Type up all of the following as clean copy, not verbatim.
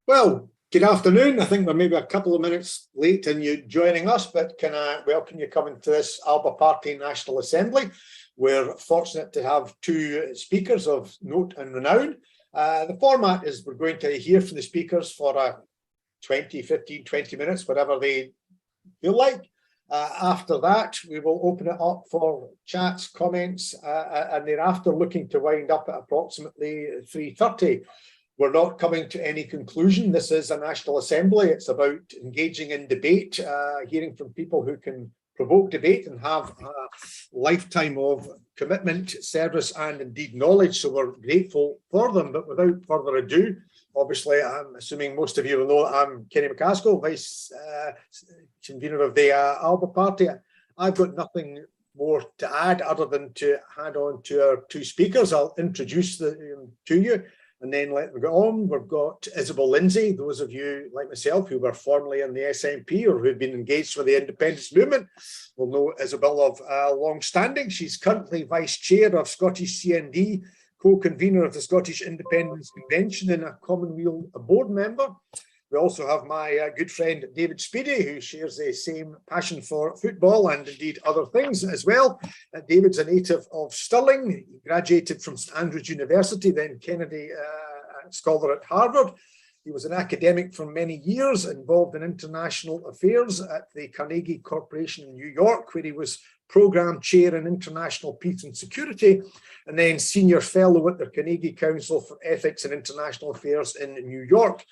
Well, good afternoon. I think we're maybe a couple of minutes late in you joining us, but can I welcome you coming to this ALBA Party National Assembly. We're fortunate to have two speakers of note and renown. The format is we're going to hear from the speakers for 20, 15, 20 minutes, whatever they feel like. After that, we will open it up for chats, comments, and thereafter looking to wind up at approximately 3:30. We're not coming to any conclusion. This is a National Assembly. It's about engaging in debate, hearing from people who can provoke debate and have a lifetime of commitment, service, and indeed knowledge. So we're grateful for them. But without further ado, obviously, I'm assuming most of you will know that I'm Kenny McCaskill, Vice Convener of the ALBA Party. I've got nothing more to add other than to hand on to our two speakers. I'll introduce them to you and then let them go on. We've got Isabel Lindsay. Those of you like myself who were formerly in the SNP or who've been engaged with the independence movement will know Isabel of long standing. She's currently Vice Chair of Scottish CND, co-convener of the Scottish Independence Convention and a Commonweal board member. We also have my good friend David Speedy, who shares the same passion for football and indeed other things as well. David's a native of Stirling. He graduated from St Andrews University, then Kennedy Scholar at Harvard. He was an academic for many years, involved in international affairs at the Carnegie Corporation in New York, where he was Programme Chair in International Peace and Security, and then Senior Fellow at the Carnegie Council for Ethics and International Affairs in New York,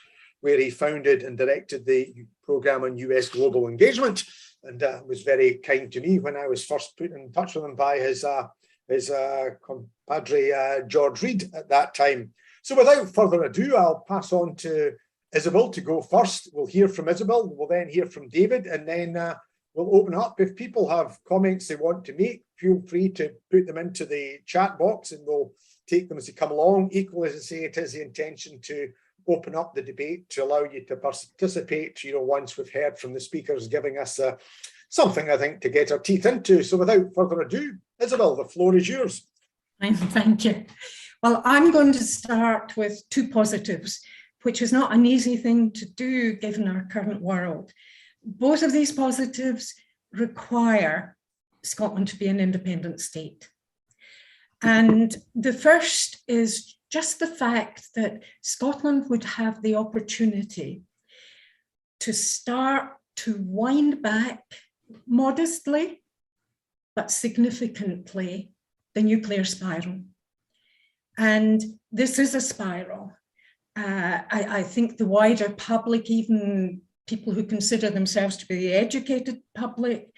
where he founded and directed the Programme on US Global Engagement, and was very kind to me when I was first put in touch with him by his compadre George Reid at that time. So without further ado, I'll pass on to Isabel to go first. We'll hear from Isabel, we'll then hear from David, and then we'll open up. If people have comments they want to make, feel free to put them into the chat box and we'll take them as they come along. Equally, as I say, it is the intention to open up the debate to allow you to participate, once we've heard from the speakers giving us something, I think, to get our teeth into. So without further ado, Isabel, the floor is yours. Thank you. Well, I'm going to start with two positives, which is not an easy thing to do given our current world. Both of these positives require Scotland to be an independent state. And the first is just the fact that Scotland would have the opportunity to start to wind back modestly, but significantly, the nuclear spiral. And this is a spiral. I think the wider public, even people who consider themselves to be the educated public,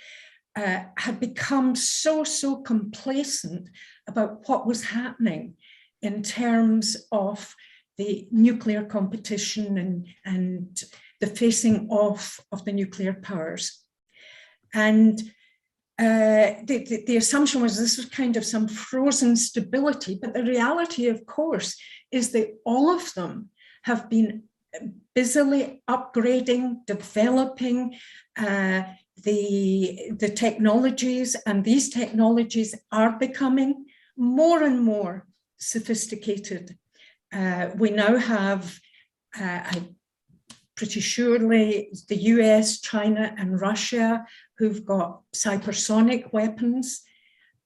had become so complacent about what was happening in terms of the nuclear competition and the facing off of the nuclear powers. And the assumption was this was kind of some frozen stability, but the reality, of course, is that all of them have been busily upgrading, developing the technologies, and these technologies are becoming more and more sophisticated. We now have, pretty surely, the US, China, and Russia who've got hypersonic weapons,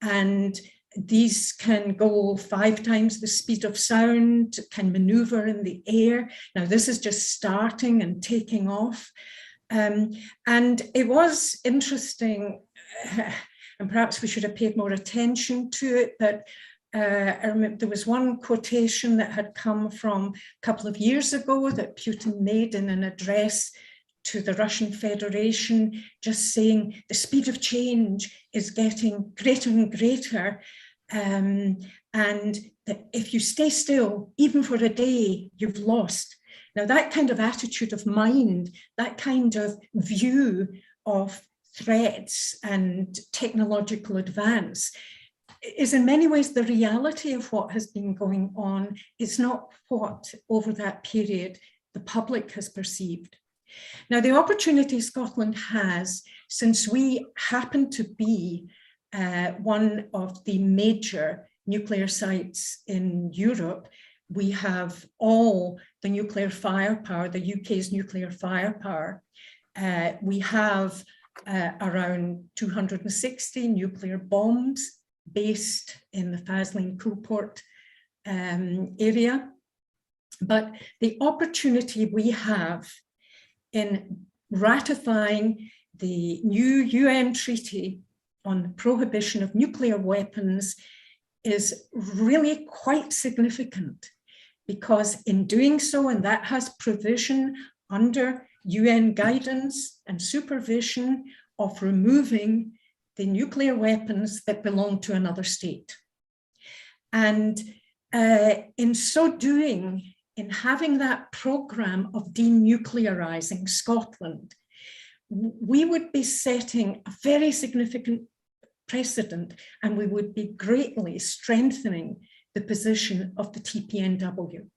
and these can go 5 times the speed of sound, can maneuver in the air. Now, this is just starting and taking off. And it was interesting, and perhaps we should have paid more attention to it, but I remember there was one quotation that had come from a couple of years ago that Putin made in an address to the Russian Federation, just saying the speed of change is getting greater and greater, and that if you stay still, even for a day, you've lost. Now, that kind of attitude of mind, that kind of view of threats and technological advance is in many ways the reality of what has been going on. It's not what, over that period, the public has perceived. Now, the opportunity Scotland has since we happen to be one of the major nuclear sites in Europe, we have all the nuclear firepower, the UK's nuclear firepower. We have around 260 nuclear bombs based in the Faslane Coolport area. But the opportunity we have in ratifying the new UN treaty on the prohibition of nuclear weapons is really quite significant, because in doing so, and that has provision under UN guidance and supervision of removing the nuclear weapons that belong to another state. And in so doing, in having that program of denuclearizing Scotland, we would be setting a very significant precedent, and we would be greatly strengthening the position of the TPNW.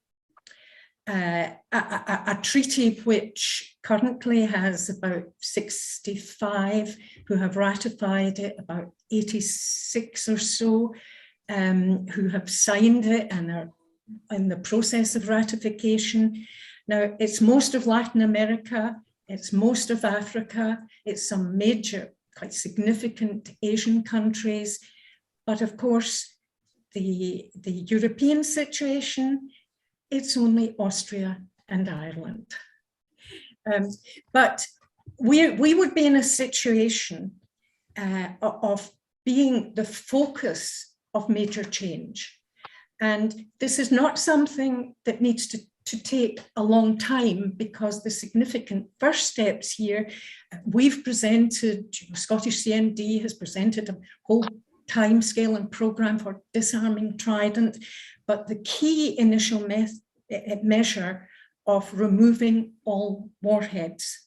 A treaty which currently has about 65 who have ratified it, about 86 or so who have signed it and are in the process of ratification. Now, it's most of Latin America, it's most of Africa, it's some major, quite significant Asian countries, but of course, the European situation, it's only Austria and Ireland. But we would be in a situation of being the focus of major change. And this is not something that needs to take a long time, because the significant first steps here, we've presented, Scottish CND has presented a whole timescale and programme for disarming Trident, but the key initial measure of removing all warheads.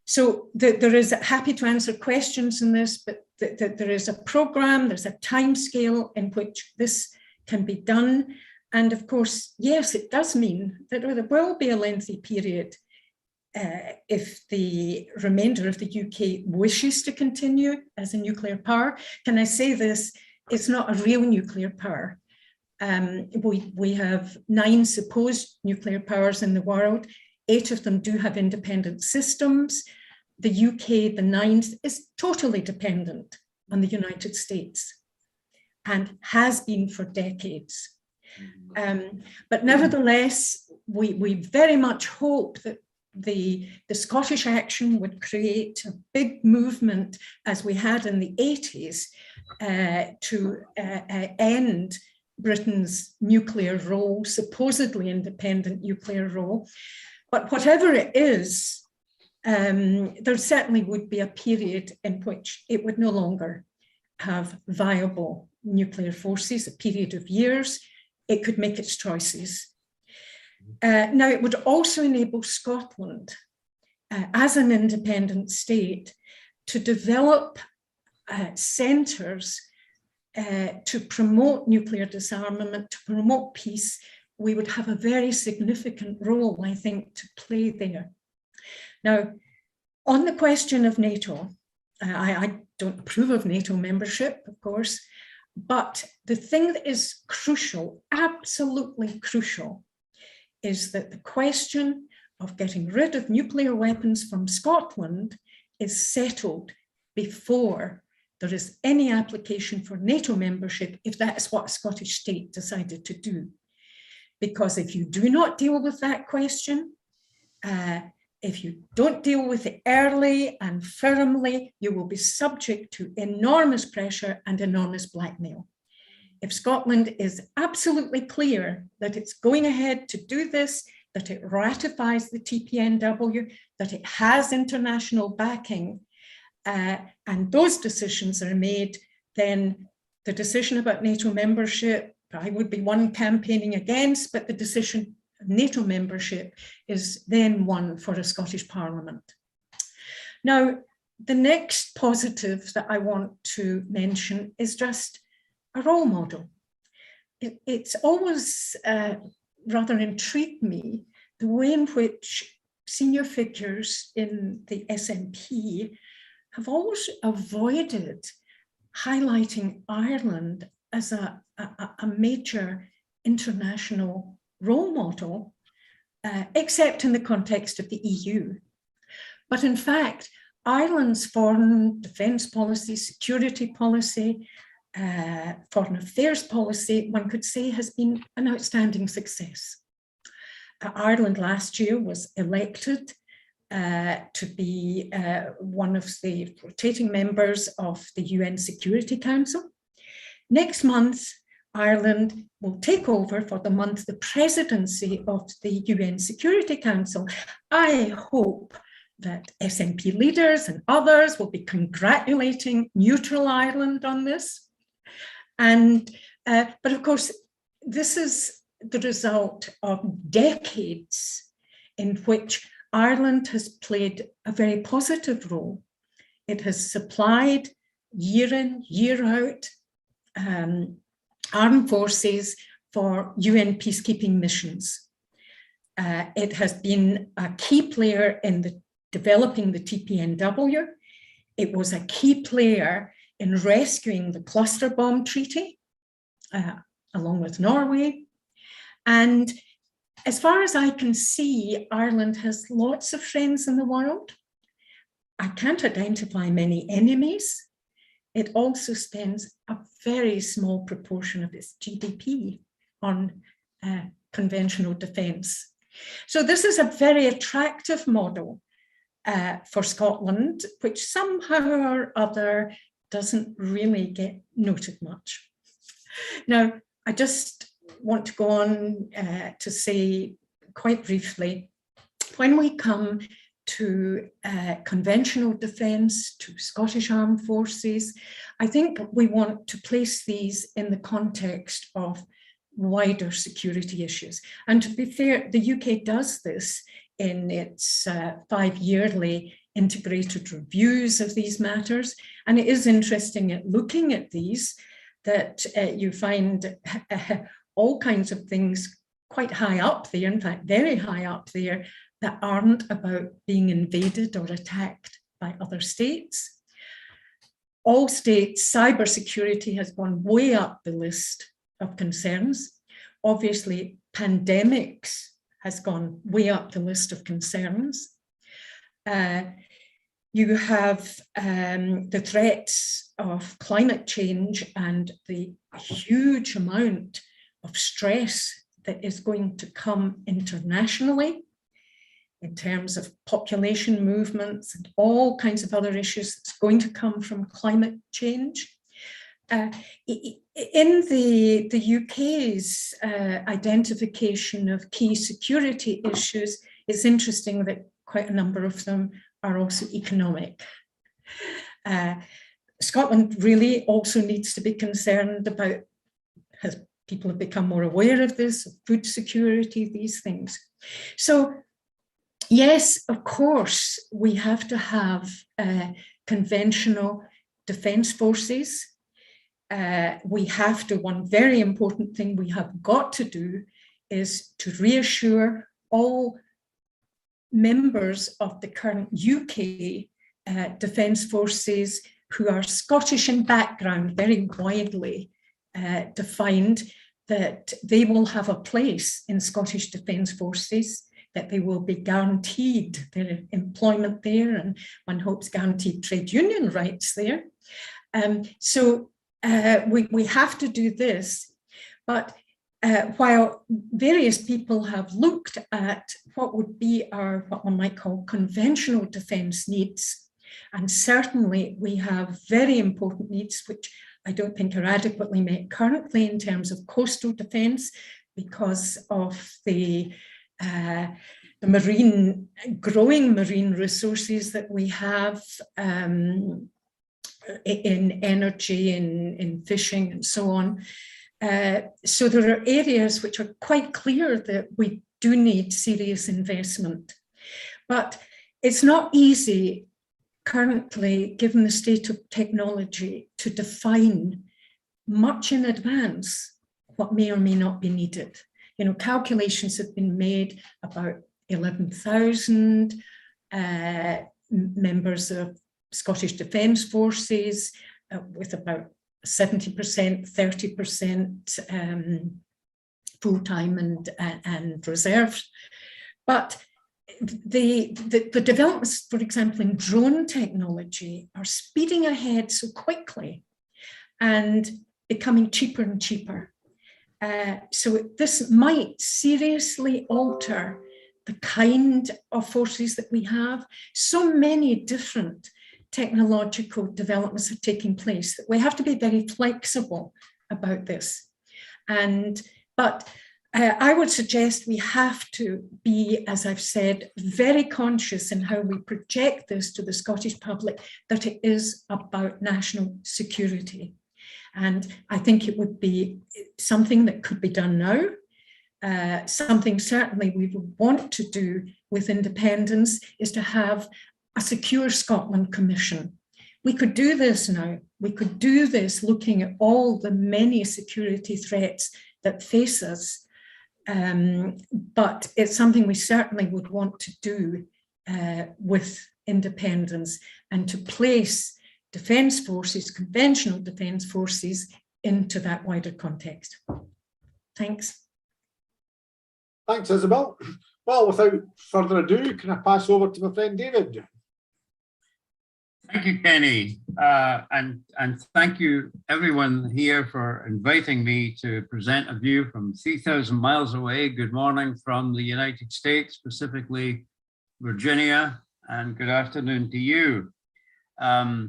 So there is, happy to answer questions in this, but there is a programme, there's a timescale in which this can be done. And of course, yes, it does mean that there will be a lengthy period if the remainder of the UK wishes to continue as a nuclear power. Can I say this? It's not a real nuclear power. We have 9 supposed nuclear powers in the world. 8 of them do have independent systems. The UK, the 9th, is totally dependent on the United States and has been for decades. But nevertheless, we very much hope that the Scottish action would create a big movement, as we had in the 80s, to end Britain's nuclear role, supposedly independent nuclear role. But whatever it is, there certainly would be a period in which it would no longer have viable nuclear forces, a period of years. It could make its choices. Now, it would also enable Scotland, as an independent state, to develop centres to promote nuclear disarmament, to promote peace. We would have a very significant role, I think, to play there. Now, on the question of NATO, I don't approve of NATO membership, of course, but the thing that is crucial, absolutely crucial, is that the question of getting rid of nuclear weapons from Scotland is settled before there is any application for NATO membership, if that is what a Scottish state decided to do. Because if you do not deal with that question, if you don't deal with it early and firmly, you will be subject to enormous pressure and enormous blackmail. If Scotland is absolutely clear that it's going ahead to do this, that it ratifies the TPNW, that it has international backing, and those decisions are made, then the decision about NATO membership, I would be one campaigning against, but the decision of NATO membership is then one for a Scottish Parliament. Now, the next positive that I want to mention is just a role model. It's always rather intrigued me the way in which senior figures in the SNP have always avoided highlighting Ireland as a major international role model, except in the context of the EU. But in fact, Ireland's foreign defence policy, security policy, foreign affairs policy, one could say, has been an outstanding success. Ireland last year was elected to be one of the rotating members of the UN Security Council. Next month, Ireland will take over for the month the presidency of the UN Security Council. I hope that SNP leaders and others will be congratulating neutral Ireland on this. And, but of course, this is the result of decades in which Ireland has played a very positive role. It has supplied year in, year out armed forces for UN peacekeeping missions. It has been a key player in developing the TPNW. It was a key player in rescuing the cluster bomb treaty, along with Norway. And as far as I can see, Ireland has lots of friends in the world. I can't identify many enemies. It also spends a very small proportion of its GDP on conventional defence. So this is a very attractive model for Scotland, which somehow or other doesn't really get noted much. Now, I just want to go on to say quite briefly, when we come to conventional defence, to Scottish Armed Forces, I think we want to place these in the context of wider security issues. And to be fair, the UK does this in its 5-yearly integrated reviews of these matters. And it is interesting at looking at these that you find all kinds of things quite high up there, in fact, very high up there, that aren't about being invaded or attacked by other states. All states, cybersecurity has gone way up the list of concerns. Obviously, pandemics has gone way up the list of concerns. You have the threats of climate change and the huge amount of stress that is going to come internationally in terms of population movements and all kinds of other issues that's going to come from climate change. In the UK's identification of key security issues, it's interesting that quite a number of them are also economic. Scotland really also needs to be concerned about, as people have become more aware of this, food security, these things. So yes, of course, we have to have conventional defence forces. We have to, one very important thing we have got to do is to reassure all members of the current UK defence forces who are Scottish in background, very widely defined, that they will have a place in Scottish defence forces, that they will be guaranteed their employment there, and one hopes guaranteed trade union rights there. So we have to do this, but while various people have looked at what would be our, what one might call conventional defence needs, and certainly we have very important needs which I don't think are adequately met currently in terms of coastal defence because of the growing marine resources that we have in energy, in fishing and so on. So there are areas which are quite clear that we do need serious investment. But it's not easy currently, given the state of technology, to define much in advance what may or may not be needed. You know, calculations have been made about 11,000 members of Scottish Defence Forces, with about 70%, 30% full-time and reserves. But the developments, for example, in drone technology are speeding ahead so quickly and becoming cheaper and cheaper. So this might seriously alter the kind of forces that we have. So many different technological developments are taking place that we have to be very flexible about this. But I would suggest we have to be, as I've said, very conscious in how we project this to the Scottish public, that it is about national security. And I think it would be something that could be done now. Something certainly we would want to do with independence is to have a Secure Scotland Commission. We could do this now. We could do this looking at all the many security threats that face us. But it's something we certainly would want to do with independence, and to place defence forces, conventional defence forces, into that wider context. Thanks. Thanks, Isabel. Well, without further ado, can I pass over to my friend David? Thank you, Kenny, and thank you everyone here for inviting me to present a view from 3,000 miles away. Good morning from the United States, specifically Virginia, and good afternoon to you. I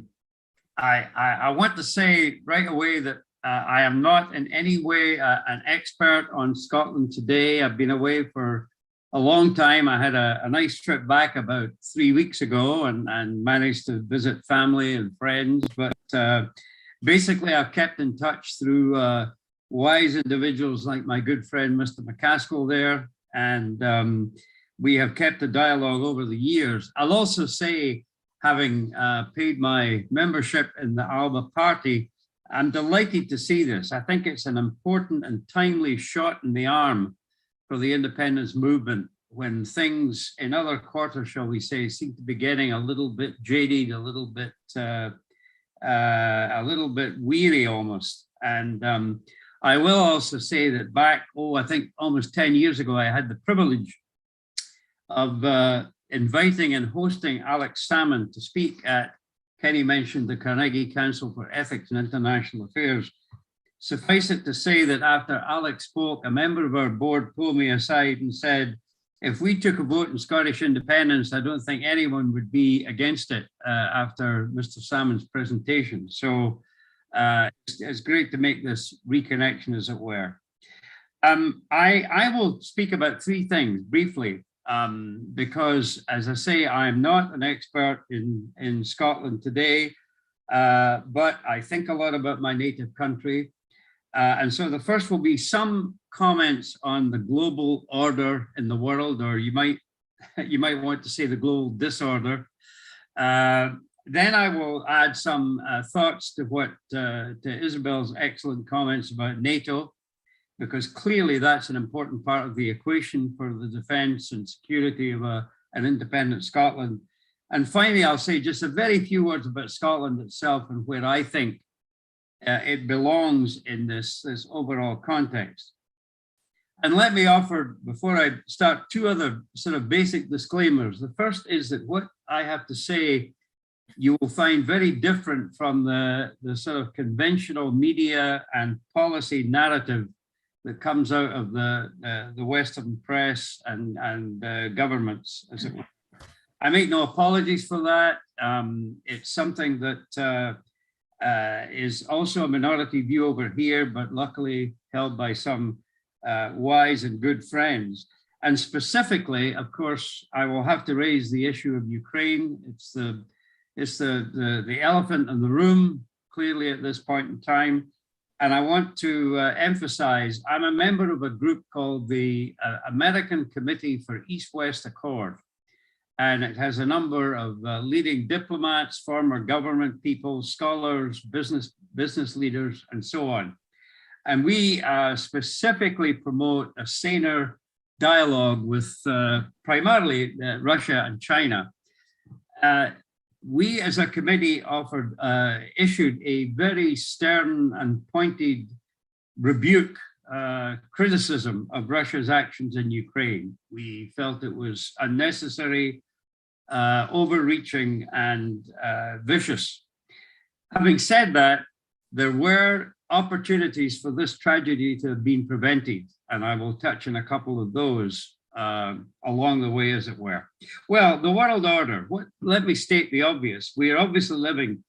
want to say right away that I am not in any way an expert on Scotland today. I've been away for a long time. I had a nice trip back about 3 weeks ago and managed to visit family and friends. But basically, I've kept in touch through wise individuals like my good friend, Mr. McCaskill there. And we have kept a dialogue over the years. I'll also say, having paid my membership in the ALBA party, I'm delighted to see this. I think it's an important and timely shot in the arm for the independence movement, when things in other quarters, shall we say, seem to be getting a little bit jaded, a little bit weary almost. And I will also say that back, I think almost 10 years ago, I had the privilege of inviting and hosting Alex Salmon to speak at, Kenny mentioned, the Carnegie Council for Ethics and International Affairs. Suffice it to say that after Alex spoke, a member of our board pulled me aside and said, if we took a vote in Scottish independence, I don't think anyone would be against it after Mr. Salmon's presentation. So it's great to make this reconnection, as it were. I will speak about three things briefly, because, as I say, I'm not an expert in Scotland today, but I think a lot about my native country. And so the first will be some comments on the global order in the world, or you might want to say the global disorder. Then I will add some thoughts to Isabel's excellent comments about NATO, because clearly that's an important part of the equation for the defence and security of an independent Scotland. And finally, I'll say just a very few words about Scotland itself and where I think it belongs in this overall context. And let me offer, before I start, two other sort of basic disclaimers. The first is that what I have to say you will find very different from the sort of conventional media and policy narrative that comes out of the Western press and governments, as it were. I make no apologies for that. It's something that is also a minority view over here, but luckily held by some wise and good friends. And specifically, of course, I will have to raise the issue of Ukraine. It's the elephant in the room, clearly at this point in time. And I want to emphasize, I'm a member of a group called the American Committee for East-West Accord. And it has a number of leading diplomats, former government people, scholars, business leaders, and so on. And we specifically promote a saner dialogue with primarily Russia and China, we as a committee issued a very stern and pointed rebuke, criticism of Russia's actions in Ukraine. We felt it was unnecessary, overreaching, and vicious. Having said that, there were opportunities for this tragedy to have been prevented, and I will touch on a couple of those along the way, as it were. Well, the world order. Let me state the obvious. We are obviously living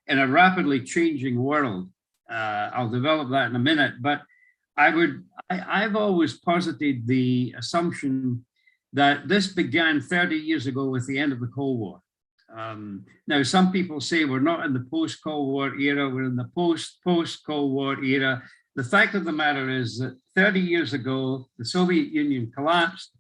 in a rapidly changing world. I'll develop that in a minute, but I've always posited the assumption that this began 30 years ago with the end of the Cold War. Now, some people say we're not in the post-Cold War era, we're in the post-Cold War era. The fact of the matter is that 30 years ago, the Soviet Union collapsed,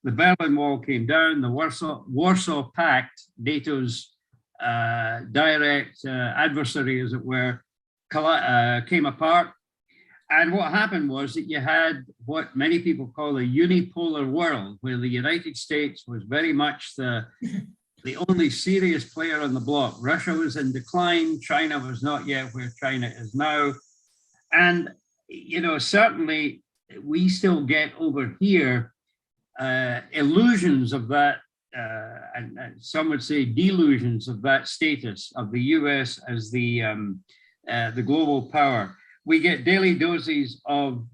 the Berlin Wall came down, the Warsaw Pact, NATO's direct adversary, as it were, came apart. And what happened was that you had what many people call a unipolar world, where the United States was very much the only serious player on the block. Russia was in decline. China was not yet where China is now. And, you know, certainly we still get over here illusions of that, and some would say delusions of that status of the US as the global power. We get daily doses of,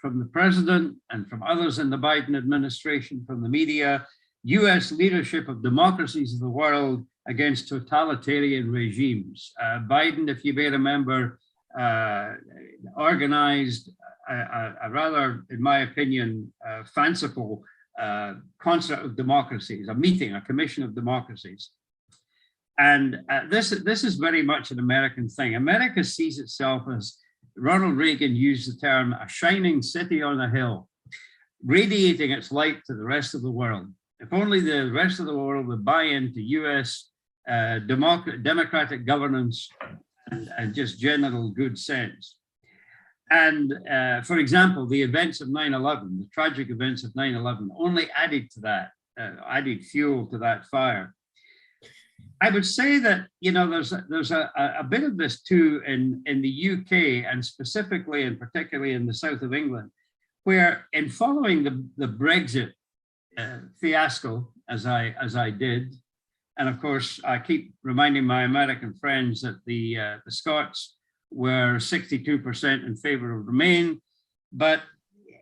from the president and from others in the Biden administration, from the media, US leadership of democracies of the world against totalitarian regimes. Biden, if you may remember, organized a rather, in my opinion, fanciful concert of democracies, a meeting, a commission of democracies. And this is very much an American thing. America sees itself as, Ronald Reagan used the term, a shining city on a hill, radiating its light to the rest of the world. If only the rest of the world would buy into US democratic governance and just general good sense. And for example, the events of 9/11, the tragic events of 9/11 only added to that, added fuel to that fire. I would say that, you know, there's a bit of this too in the UK, and specifically and particularly in the south of England, where in following the Brexit fiasco, as I did, and of course I keep reminding my American friends that the Scots were 62% in favor of Remain, but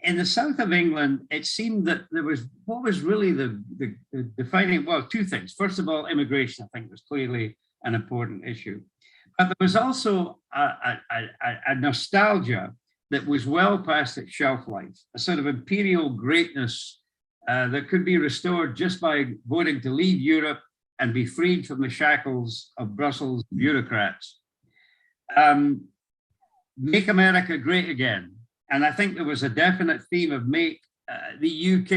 in the south of England, it seemed that there was, what was really the defining, well, two things. First of all, immigration, I think, was clearly an important issue. But there was also a nostalgia that was well past its shelf life, a sort of imperial greatness that could be restored just by voting to leave Europe and be freed from the shackles of Brussels bureaucrats. Make America great again. And I think there was a definite theme of make the UK,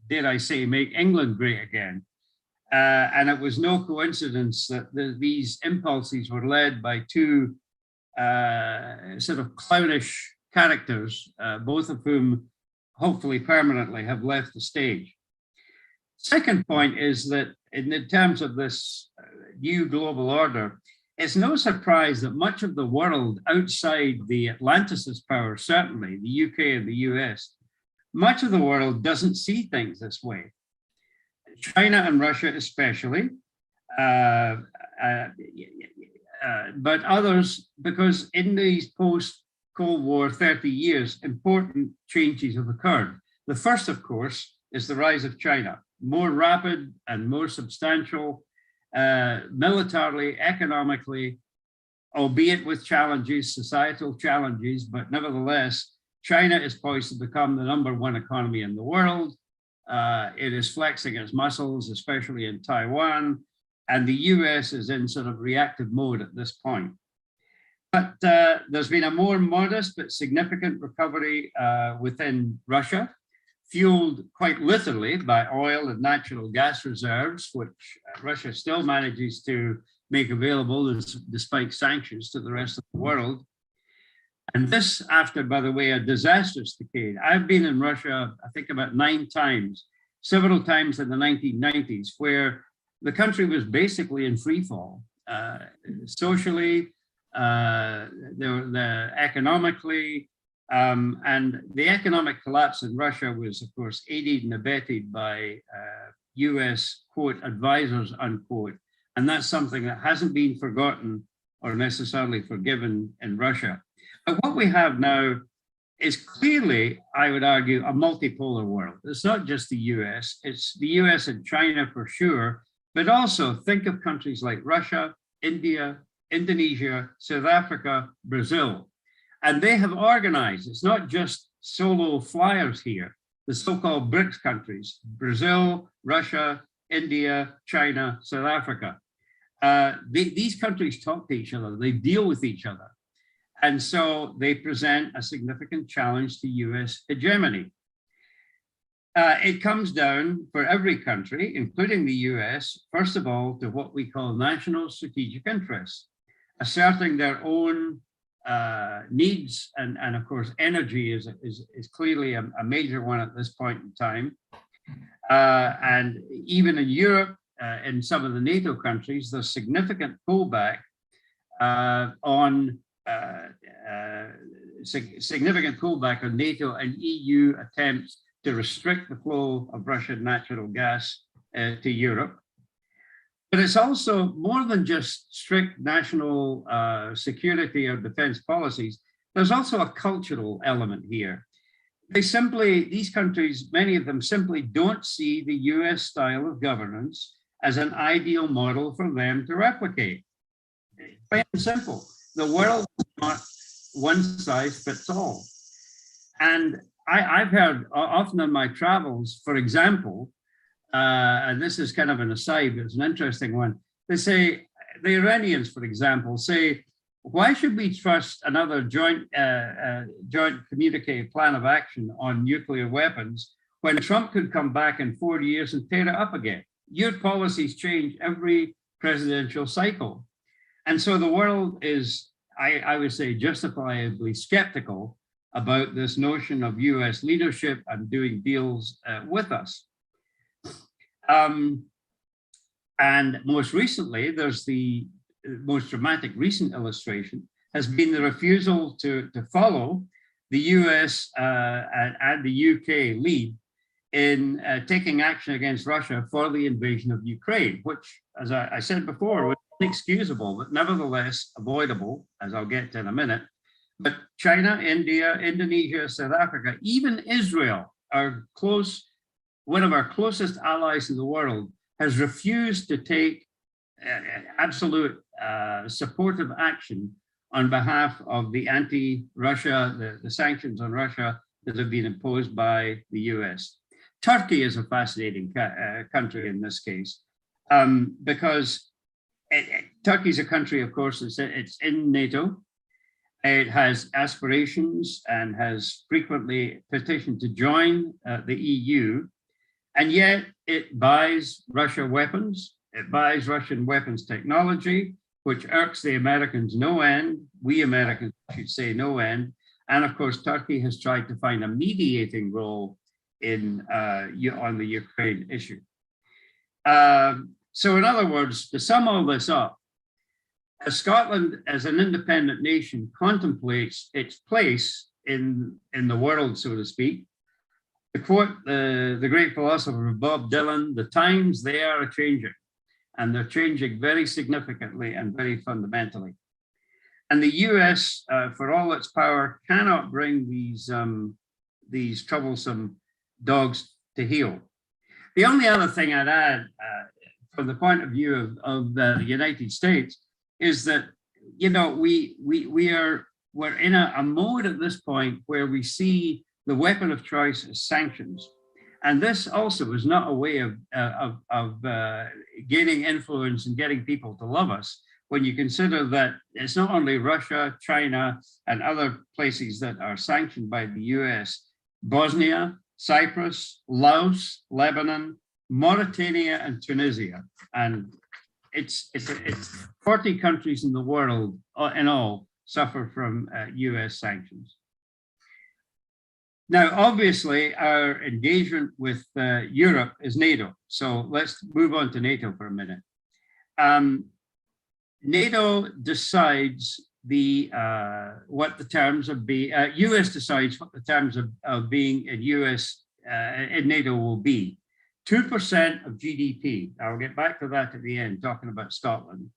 dare I say, make England great again. And it was no coincidence that these impulses were led by two sort of clownish characters, both of whom hopefully permanently have left the stage. Second point is that in terms of this new global order, it's no surprise that much of the world outside the Atlanticist power, certainly the UK and the US, much of the world doesn't see things this way. China and Russia especially, but others, because in these post-Cold War 30 years, important changes have occurred. The first, of course, is the rise of China, more rapid and more substantial, militarily, economically, albeit with challenges, societal challenges, but nevertheless, China is poised to become the #1 economy in the world. It is flexing its muscles, especially in Taiwan, and the US is in sort of reactive mode at this point. But there's been a more modest but significant recovery within Russia, fueled quite literally by oil and natural gas reserves, which Russia still manages to make available despite sanctions to the rest of the world. And this after, by the way, a disastrous decade. I've been in Russia, I think about 9 times, several times in the 1990s, where the country was basically in free fall, socially, economically, and the economic collapse in Russia was, of course, aided and abetted by US, quote, advisors, unquote. And that's something that hasn't been forgotten or necessarily forgiven in Russia. But what we have now is clearly, I would argue, a multipolar world. It's not just the US, it's the US and China for sure, but also think of countries like Russia, India, Indonesia, South Africa, Brazil. And they have organized, it's not just solo flyers here, the so-called BRICS countries, Brazil, Russia, India, China, South Africa. These countries talk to each other, they deal with each other. And so they present a significant challenge to US hegemony. It comes down for every country, including the US, first of all, to what we call national strategic interests, asserting their own needs, and of course, energy is clearly a major one at this point in time. And even in Europe, in some of the NATO countries, there's significant pullback on NATO and EU attempts to restrict the flow of Russian natural gas to Europe. But it's also more than just strict national security or defense policies. There's also a cultural element here. These countries, many of them simply don't see the US style of governance as an ideal model for them to replicate. Plain and simple. The world is not one size fits all. And I've heard often in my travels, for example, and this is kind of an aside, but it's an interesting one. They say, the Iranians, for example, say, why should we trust another joint communique plan of action on nuclear weapons when Trump could come back in 4 years and tear it up again? Your policies change every presidential cycle. And so the world is, I would say, justifiably skeptical about this notion of US leadership and doing deals with us. And most recently, there's the most dramatic recent illustration has been the refusal to follow the US and the UK lead in taking action against Russia for the invasion of Ukraine, which, as I said before, was inexcusable, but nevertheless avoidable, as I'll get to in a minute. But China, India, Indonesia, South Africa, even Israel, one of our closest allies in the world, has refused to take absolute supportive action on behalf of the anti-Russia, the sanctions on Russia that have been imposed by the US. Turkey is a fascinating country in this case, because Turkey is a country, of course, it's in NATO. It has aspirations and has frequently petitioned to join the EU, and yet it buys Russia weapons. It buys Russian weapons technology, which irks the Americans no end. We Americans should say no end. And of course, Turkey has tried to find a mediating role on the Ukraine issue. So in other words, to sum all this up, as Scotland as an independent nation contemplates its place in the world, so to speak, to quote the great philosopher Bob Dylan, the times they are changing, and they're changing very significantly and very fundamentally. And the US, for all its power, cannot bring these troublesome dogs to heel. The only other thing I'd add from the point of view of the United States is that, you know, we're in a mode at this point where we see the weapon of choice as sanctions. And this also is not a way of gaining influence and getting people to love us, when you consider that it's not only Russia, China, and other places that are sanctioned by the US, Bosnia, Cyprus, Laos, Lebanon, Mauritania, and Tunisia. And it's 40 countries in the world in all suffer from US sanctions. Now, obviously, our engagement with Europe is NATO. So let's move on to NATO for a minute. NATO decides what the terms of US decides what the terms of being in in NATO will be. 2% of GDP. I'll get back to that at the end, talking about Scotland.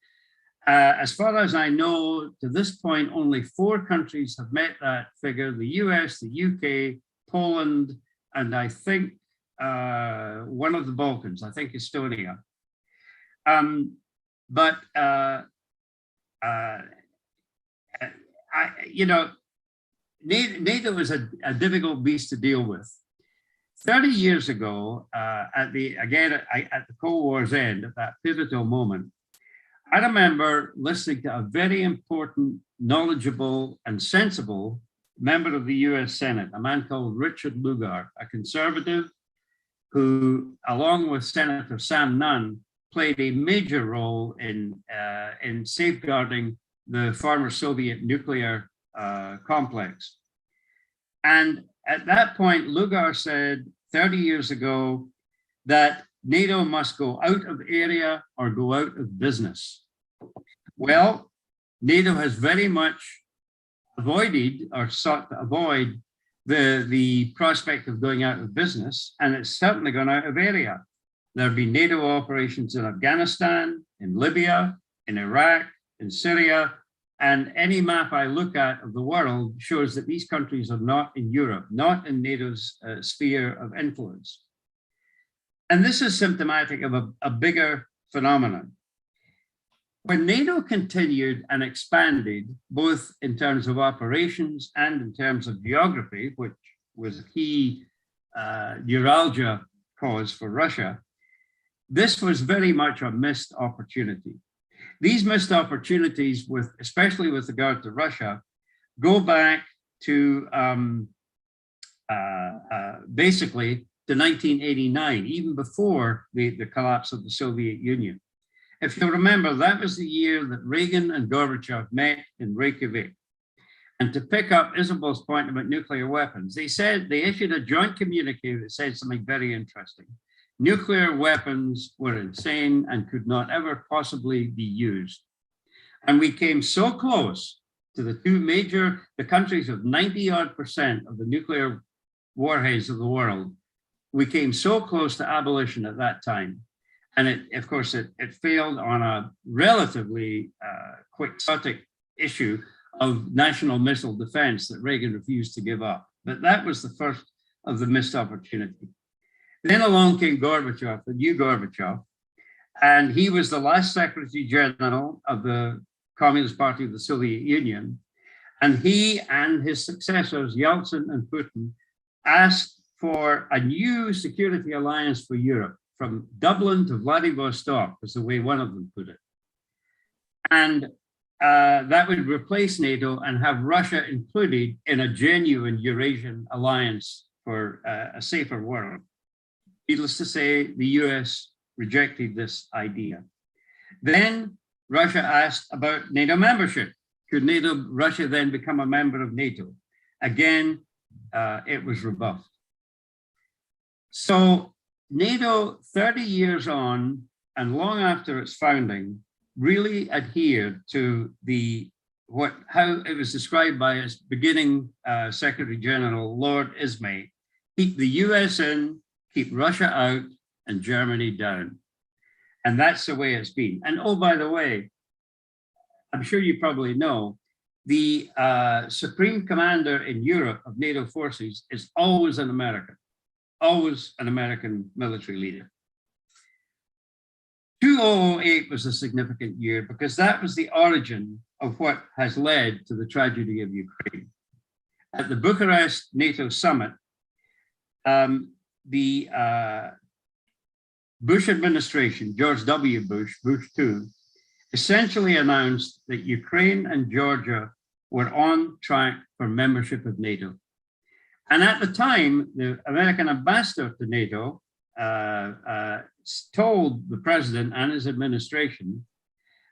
As far as I know, to this point, only 4 countries have met that figure: the US, the UK, Poland, and I think one of the Balkans, I think Estonia. NATO is a difficult beast to deal with. 30 years ago, at the Cold War's end, at that pivotal moment, I remember listening to a very important, knowledgeable, and sensible member of the US Senate, a man called Richard Lugar, a conservative who, along with Senator Sam Nunn, played a major role in safeguarding the former Soviet nuclear complex. And at that point, Lugar said 30 years ago that NATO must go out of area or go out of business. Well, NATO has very much avoided or sought to avoid the prospect of going out of business, and it's certainly gone out of area. There have been NATO operations in Afghanistan, in Libya, in Iraq, in Syria, and any map I look at of the world shows that these countries are not in Europe, not in NATO's sphere of influence. And this is symptomatic of a bigger phenomenon. When NATO continued and expanded, both in terms of operations and in terms of geography, which was a key neuralgia cause for Russia, this was very much a missed opportunity. These missed opportunities, especially with regard to Russia, go back to basically to 1989, even before the collapse of the Soviet Union. If you remember, that was the year that Reagan and Gorbachev met in Reykjavik. And to pick up Isabel's point about nuclear weapons, they issued a joint communique that said something very interesting. Nuclear weapons were insane and could not ever possibly be used. And we came so close to the countries of 90% of the nuclear warheads of the world. We came so close to abolition at that time. And of course, it failed on a relatively quixotic issue of national missile defense that Reagan refused to give up. But that was the first of the missed opportunity. Then along came Gorbachev, the new Gorbachev, and he was the last Secretary General of the Communist Party of the Soviet Union. And he and his successors, Yeltsin and Putin, asked for a new security alliance for Europe, from Dublin to Vladivostok, was the way one of them put it. And that would replace NATO and have Russia included in a genuine Eurasian alliance for a safer world. Needless to say, the US rejected this idea. Then Russia asked about NATO membership. Could Russia then become a member of NATO? Again, it was rebuffed. So NATO, 30 years on and long after its founding, really adhered to how it was described by its beginning Secretary General, Lord Ismay: keep the US in, keep Russia out, and Germany down. And that's the way it's been. And oh, by the way, I'm sure you probably know, the Supreme Commander in Europe of NATO forces is always an American. Always an American military leader. 2008 was a significant year because that was the origin of what has led to the tragedy of Ukraine. At the Bucharest NATO summit, the Bush administration, George W. Bush, Bush II, essentially announced that Ukraine and Georgia were on track for membership of NATO. And at the time, the American ambassador to NATO told the president and his administration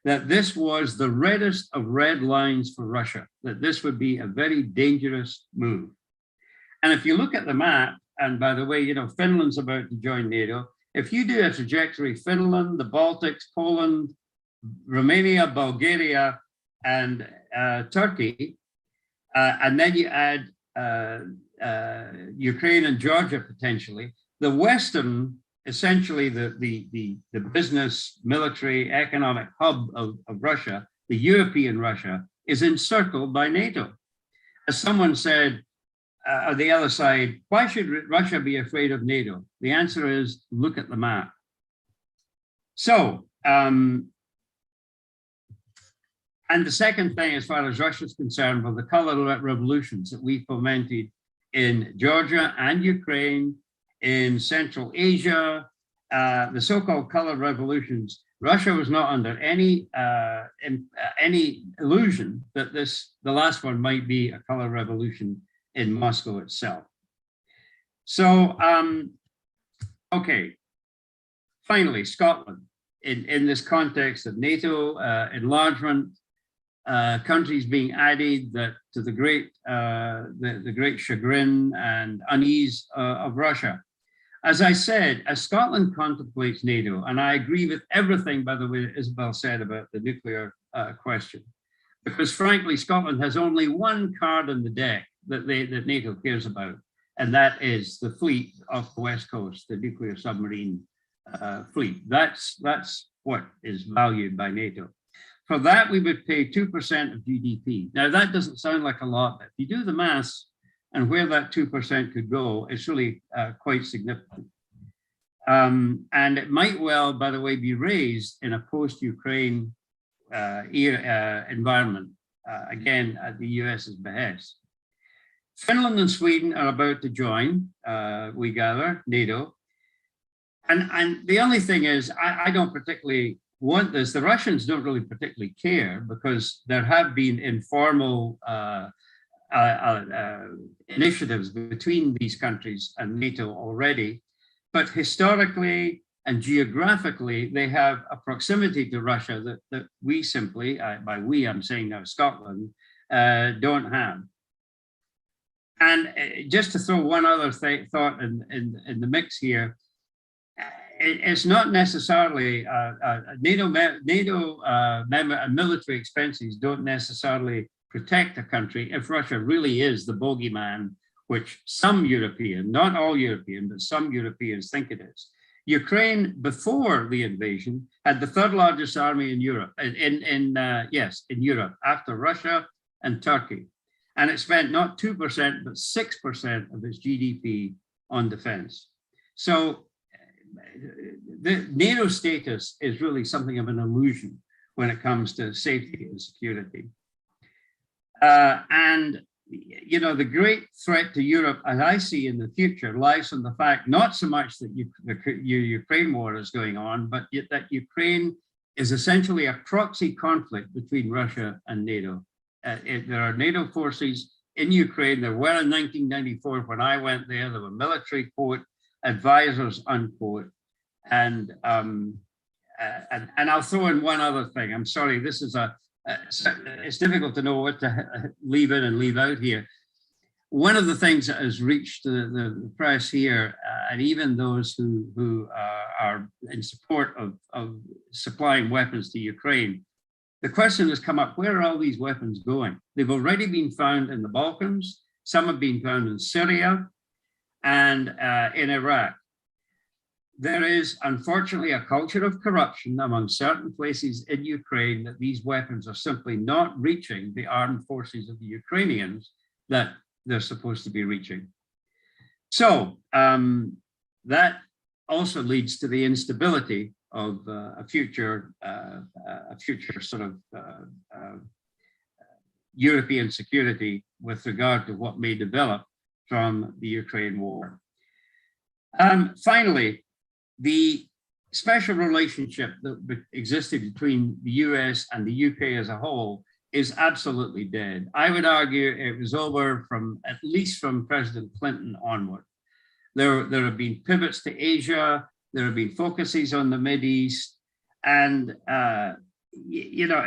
that this was the reddest of red lines for Russia, that this would be a very dangerous move. And if you look at the map, and by the way, you know, Finland's about to join NATO. If you do a trajectory, Finland, the Baltics, Poland, Romania, Bulgaria, and Turkey, and then you add Ukraine and Georgia potentially, the Western, essentially the business, military, economic hub of Russia, the European Russia, is encircled by NATO. As someone said on the other side, why should Russia be afraid of NATO? The answer is, look at the map. So, and the second thing, as far as Russia is concerned, were the color revolutions that we fomented in Georgia and Ukraine, in Central Asia, the so-called color revolutions. Russia was not under any illusion that the last one might be a color revolution in Moscow itself. So, okay, finally, Scotland, in this context of NATO enlargement, countries being added to the great chagrin and unease of Russia. As I said, as Scotland contemplates NATO, and I agree with everything, by the way, that Isabel said about the nuclear question, because frankly, Scotland has only one card on the deck that NATO cares about, and that is the fleet off the West Coast, the nuclear submarine fleet. That's what is valued by NATO. For that, we would pay 2% of GDP. Now, that doesn't sound like a lot, but if you do the maths and where that 2% could go, it's really quite significant. And it might well, by the way, be raised in a post-Ukraine environment, again, at the US's behest. Finland and Sweden are about to join, we gather, NATO. And the only thing is, I don't particularly want this. The Russians don't really particularly care because there have been informal initiatives between these countries and NATO already. But historically and geographically, they have a proximity to Russia that we simply, by we, I'm saying now Scotland, don't have. And just to throw one other thought in the mix here, it's not necessarily NATO member and military expenses don't necessarily protect a country if Russia really is the bogeyman, which some European, not all European, but some Europeans think it is. Ukraine, before the invasion, had the third largest army in Europe, in Europe, after Russia and Turkey. And it spent not 2%, but 6% of its GDP on defense. So the NATO status is really something of an illusion when it comes to safety and security. And, you know, the great threat to Europe, as I see in the future, lies in the fact not so much that the Ukraine war is going on, but that Ukraine is essentially a proxy conflict between Russia and NATO. There are NATO forces in Ukraine. There were in 1994 when I went there. There were military, quote, advisors, unquote. And I'll throw in one other thing. I'm sorry, this is it's difficult to know what to leave in and leave out here. One of the things that has reached the press here, and even those who are in support of supplying weapons to Ukraine, the question has come up, where are all these weapons going? They've already been found in the Balkans. Some have been found in Syria and in Iraq. There is, unfortunately, a culture of corruption among certain places in Ukraine that these weapons are simply not reaching the armed forces of the Ukrainians that they're supposed to be reaching. So that also leads to the instability of a future sort of European security with regard to what may develop from the Ukraine war. Finally, the special relationship that existed between the US and the UK as a whole is absolutely dead. I would argue it was over at least from President Clinton onward. There have been pivots to Asia, there have been focuses on the Mideast, and you know,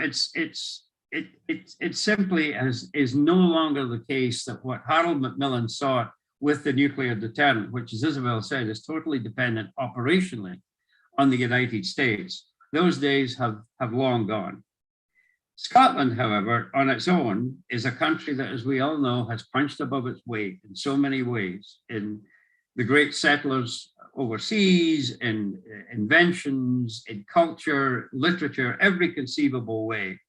it simply is no longer the case that what Harold Macmillan sought with the nuclear deterrent, which, as Isabel said, is totally dependent operationally on the United States. Those days have long gone. Scotland, however, on its own, is a country that, as we all know, has punched above its weight in so many ways, in the great settlers overseas, in inventions, in culture, literature, every conceivable way.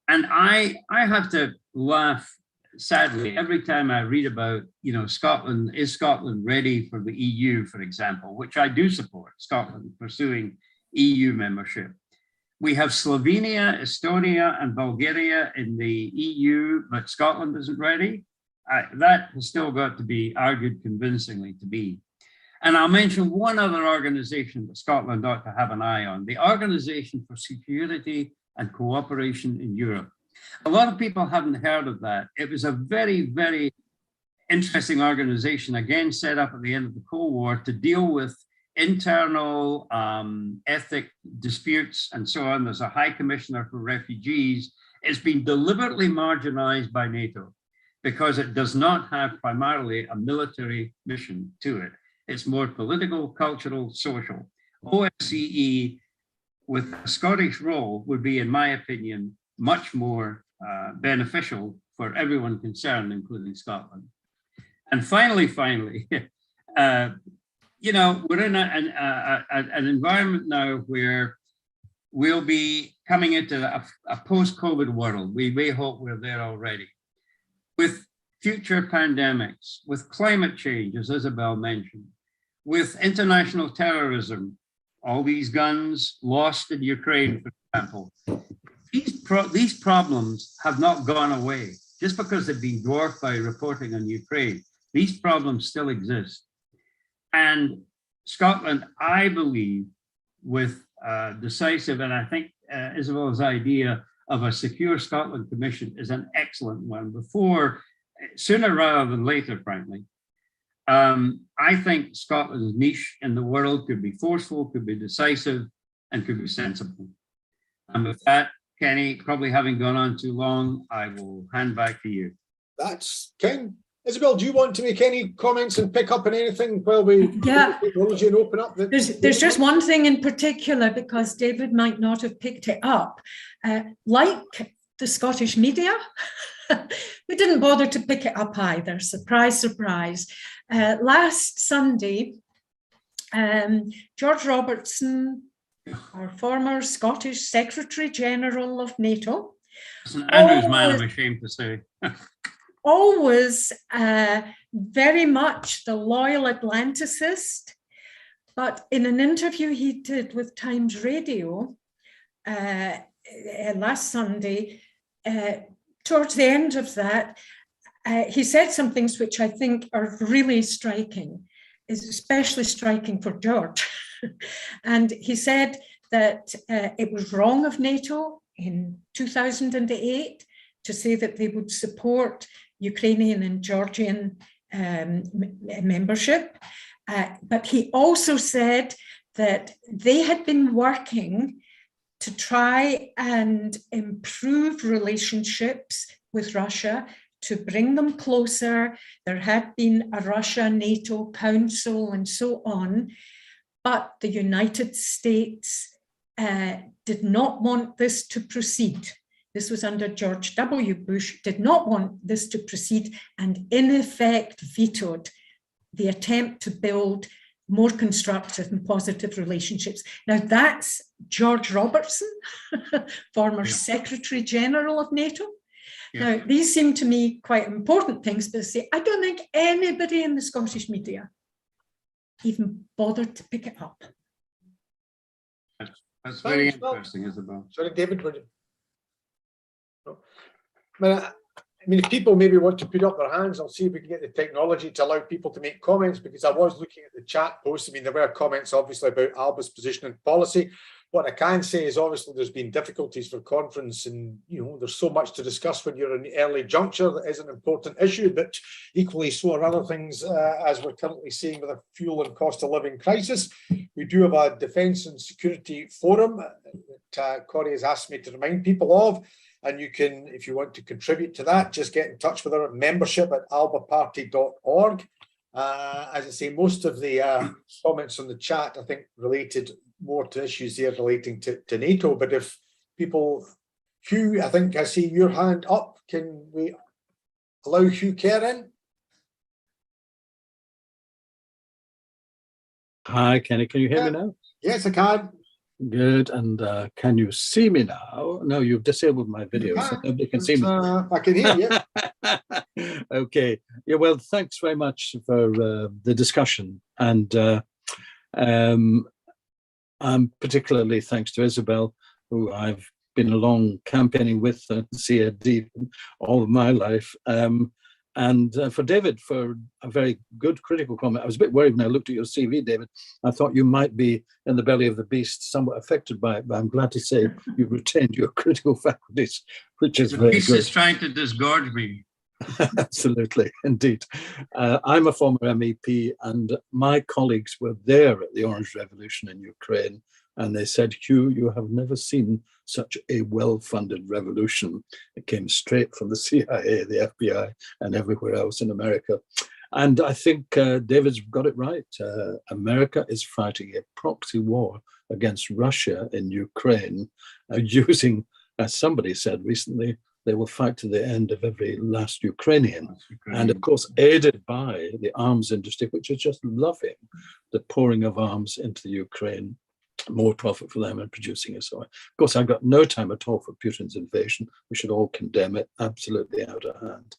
And I have to laugh sadly every time I read about, you know, Scotland, is Scotland ready for the EU, for example, which I do support, Scotland pursuing EU membership. We have Slovenia, Estonia, and Bulgaria in the EU, but Scotland isn't ready. That has still got to be argued convincingly to be. And I'll mention one other organization that Scotland ought to have an eye on, the Organization for Security and Cooperation in Europe. A lot of people haven't heard of that. It was a very, very interesting organization, again, set up at the end of the Cold War to deal with internal ethnic disputes and so on. There's a High Commissioner for Refugees. It's been deliberately marginalized by NATO because it does not have primarily a military mission to it. It's more political, cultural, social. OSCE, with a Scottish role, would be, in my opinion, much more beneficial for everyone concerned, including Scotland. And finally, you know, we're in an environment now where we'll be coming into a post-COVID world. We may hope we're there already. With future pandemics, with climate change, as Isabel mentioned, with international terrorism, all these guns lost in Ukraine, for example. These problems have not gone away just because they've been dwarfed by reporting on Ukraine. These problems still exist. And Scotland, I believe, with decisive, and I think Isabel's idea of a Secure Scotland Commission is an excellent one, sooner rather than later, frankly. I think Scotland's niche in the world could be forceful, could be decisive, and could be sensible. And with that, Kenny, probably having gone on too long, I will hand back to you. That's Ken. Isabel, do you want to make any comments and pick up on anything while we technology and open up? There's just one thing in particular, because David might not have picked it up. Like the Scottish media, we didn't bother to pick it up either. Surprise, surprise. Last Sunday, George Robertson, our former Scottish Secretary General of NATO. It's an Andrew's man, I'm ashamed to say. Always very much the loyal Atlanticist, but in an interview he did with Times Radio last Sunday, towards the end of that, he said some things which I think are really striking, is especially striking for George. And he said that it was wrong of NATO in 2008 to say that they would support Ukrainian and Georgian membership. But he also said that they had been working to try and improve relationships with Russia, to bring them closer. There had been a Russia-NATO Council and so on, but the United States did not want this to proceed. This was under George W. Bush, did not want this to proceed, and in effect vetoed the attempt to build more constructive and positive relationships. Now that's George Robertson, former Secretary General of NATO. Now, these seem to me quite important things, but I don't think anybody in the Scottish media even bothered to pick it up. That's very interesting, Isabel. Sorry, David. I mean, if people maybe want to put up their hands, I'll see if we can get the technology to allow people to make comments, because I was looking at the chat post. I mean, there were comments obviously about ALBA's position and policy. What I can say is obviously there's been difficulties for conference, and there's so much to discuss when you're in the early juncture. That is an important issue, but equally so are other things, as we're currently seeing with a fuel and cost of living crisis. We do have a defence and security forum Corey has asked me to remind people of. And you can, if you want to contribute to that, just get in touch with her at membership@albaparty.org. As I say, most of the comments on the chat, I think, related more to issues there relating to NATO. But if people, Hugh, I think I see your hand up. Can we allow Hugh Kerr in? Hi, Kenny. Can you hear me now? Yes, I can. Good. And can you see me now? No, you've disabled my video, so nobody can see me. I can hear you. Okay. Yeah, well, thanks very much for the discussion. And particularly thanks to Isabel, who I've been along campaigning with and CAD all of my life. And for David, for a very good critical comment. I was a bit worried when I looked at your CV, David. I thought you might be in the belly of the beast, somewhat affected by it, but I'm glad to say you've retained your critical faculties, which is very good. The beast is trying to disgorge me. Absolutely, indeed. I'm a former MEP, and my colleagues were there at the Orange Revolution in Ukraine, and they said, Hugh, you have never seen such a well-funded revolution. It came straight from the CIA, the FBI, and everywhere else in America. And I think David's got it right. America is fighting a proxy war against Russia in Ukraine, using, as somebody said recently, they will fight to the end of every last Ukrainian. And of course, aided by the arms industry, which is just loving the pouring of arms into the Ukraine, more profit for them and producing it. So, of course, I've got no time at all for Putin's invasion. We should all condemn it, absolutely out of hand.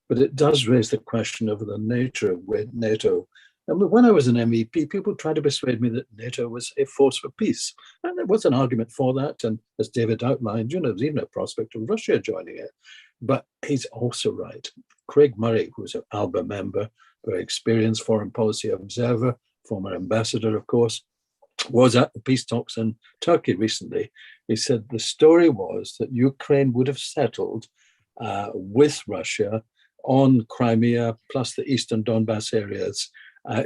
But it does raise the question of the nature of NATO. And when I was an MEP, people tried to persuade me that NATO was a force for peace. And there was an argument for that. And as David outlined, there's even a prospect of Russia joining it. But he's also right. Craig Murray, who's an ALBA member, very experienced foreign policy observer, former ambassador, of course, was at the peace talks in Turkey recently. He said the story was that Ukraine would have settled with Russia on Crimea, plus the eastern Donbass areas,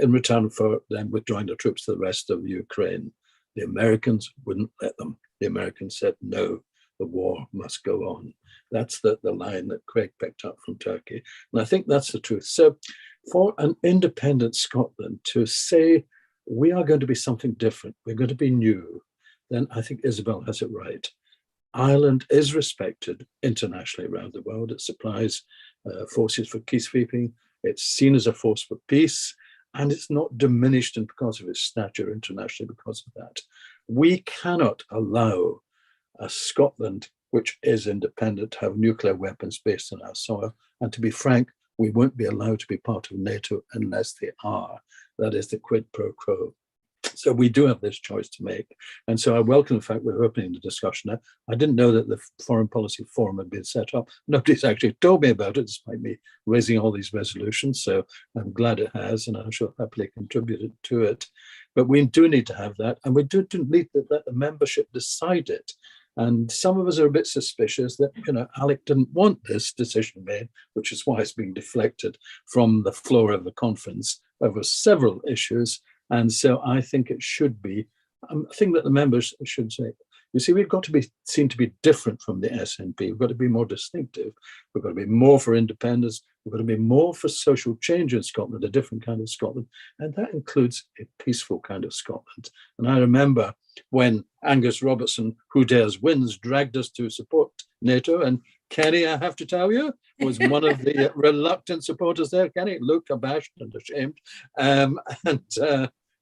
in return for them withdrawing their troops to the rest of Ukraine. The Americans wouldn't let them. The Americans said, no, the war must go on. That's the line that Craig picked up from Turkey. And I think that's the truth. So for an independent Scotland to say, we are going to be something different, we're going to be new, then I think Isabel has it right. Ireland is respected internationally around the world. It supplies forces for peacekeeping. It's seen as a force for peace, and it's not diminished because of its stature internationally because of that. We cannot allow a Scotland, which is independent, to have nuclear weapons based on our soil. And to be frank, we won't be allowed to be part of NATO unless they are. That is the quid pro quo. So we do have this choice to make. And so I welcome the fact we're opening the discussion now. I didn't know that the Foreign Policy Forum had been set up. Nobody's actually told me about it, despite me raising all these resolutions. So I'm glad it has, and I shall happily contribute to it. But we do need to have that. And we do need to let the membership decide it. And some of us are a bit suspicious that, Alec didn't want this decision made, which is why it's being deflected from the floor of the conference over several issues. And so I think it should be a thing that the members should say. You see, we've got to be seen to be different from the SNP. We've got to be more distinctive. We've got to be more for independence. We've got to be more for social change in Scotland, a different kind of Scotland. And that includes a peaceful kind of Scotland. And I remember when Angus Robertson, Who Dares Wins, dragged us to support NATO. And Kenny, I have to tell you, was one of the reluctant supporters there. Kenny looked abashed and ashamed.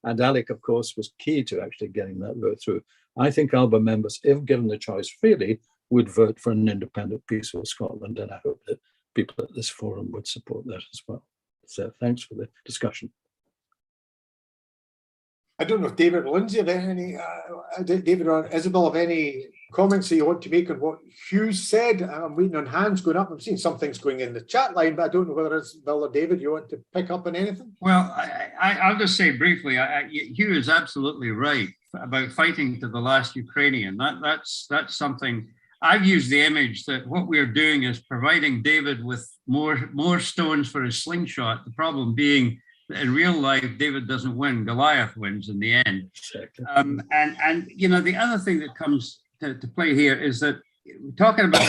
And Alec, of course, was key to actually getting that vote through. I think ALBA members, if given the choice freely, would vote for an independent, peaceful Scotland. And I hope that people at this forum would support that as well. So thanks for the discussion. I don't know if David or Lindsay have any, David or Isabel have any comments that you want to make on what Hugh said. I'm waiting on hands going up. I'm seeing some things going in the chat line, but I don't know whether Isabel or David, you want to pick up on anything? Well, I'll just say briefly, Hugh is absolutely right about fighting to the last Ukrainian. That's something. I've used the image that what we're doing is providing David with more stones for his slingshot. The problem being, in real life, David doesn't win, Goliath wins in the end. Exactly. And the other thing that comes to play here is that we're talking about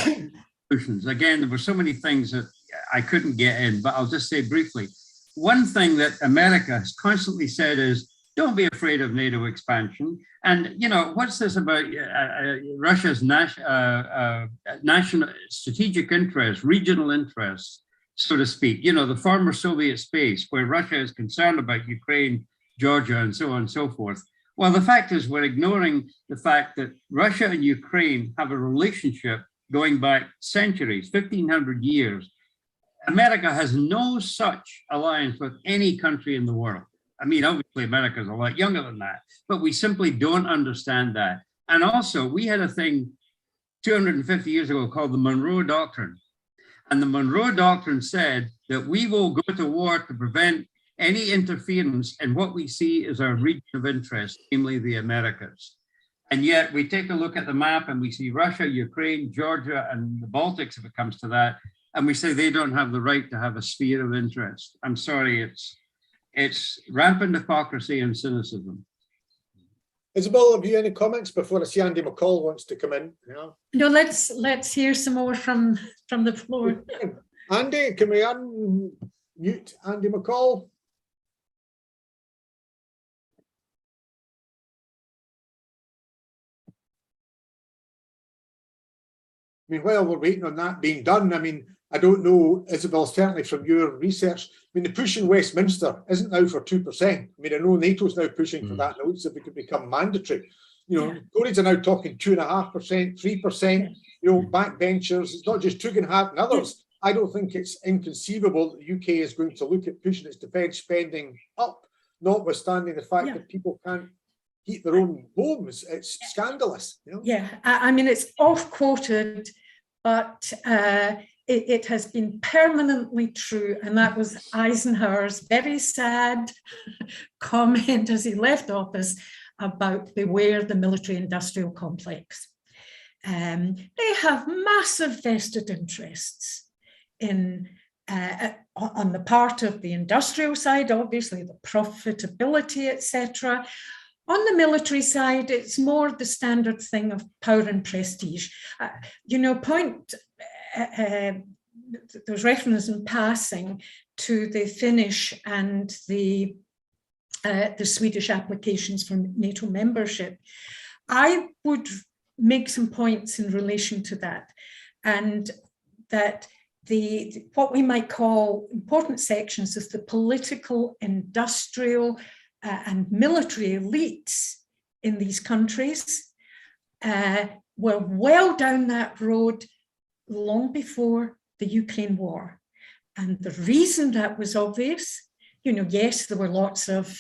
solutions. Again, there were so many things that I couldn't get in, but I'll just say briefly. One thing that America has constantly said is, don't be afraid of NATO expansion. And, you know, what's this about Russia's national strategic interests, regional interests, so to speak, you know, the former Soviet space where Russia is concerned about Ukraine, Georgia, and so on and so forth. Well, the fact is we're ignoring the fact that Russia and Ukraine have a relationship going back centuries, 1,500 years. America has no such alliance with any country in the world. I mean, obviously, America is a lot younger than that, but we simply don't understand that. And also, we had a thing 250 years ago called the Monroe Doctrine. And the Monroe Doctrine said that we will go to war to prevent any interference in what we see as our region of interest, namely the Americas. And yet we take a look at the map and we see Russia, Ukraine, Georgia, and the Baltics, if it comes to that, and we say they don't have the right to have a sphere of interest. I'm sorry, it's rampant hypocrisy and cynicism. Isabel, have you any comments before I see Andy McCall wants to come in? Yeah. No, let's hear some more from the floor. Andy, can we unmute Andy McCall? I mean, while we're waiting on that being done, I mean, I don't know, Isabel, certainly from your research, I mean, the push in Westminster isn't now for 2%. I mean, I know NATO's now pushing for that, notes if it could become mandatory. You know, Tories are now talking 2.5%, 3%, you know, backbenchers. It's not just 2.5 and others. I don't think it's inconceivable that the UK is going to look at pushing its defence spending up, notwithstanding the fact that people can't heat their own homes. It's scandalous. You know? Yeah, I mean, it's off-quoted, but it has been permanently true, and that was Eisenhower's very sad comment as he left office about beware the military-industrial complex. They have massive vested interests in on the part of the industrial side, obviously the profitability, etc. On the military side, it's more the standard thing of power and prestige. You know, there's reference in passing to the Finnish and the Swedish applications for NATO membership. I would make some points in relation to that, and that what we might call important sections of the political, industrial, and military elites in these countries were well down that road long before the Ukraine war. And the reason that was obvious, you know, yes, there were lots of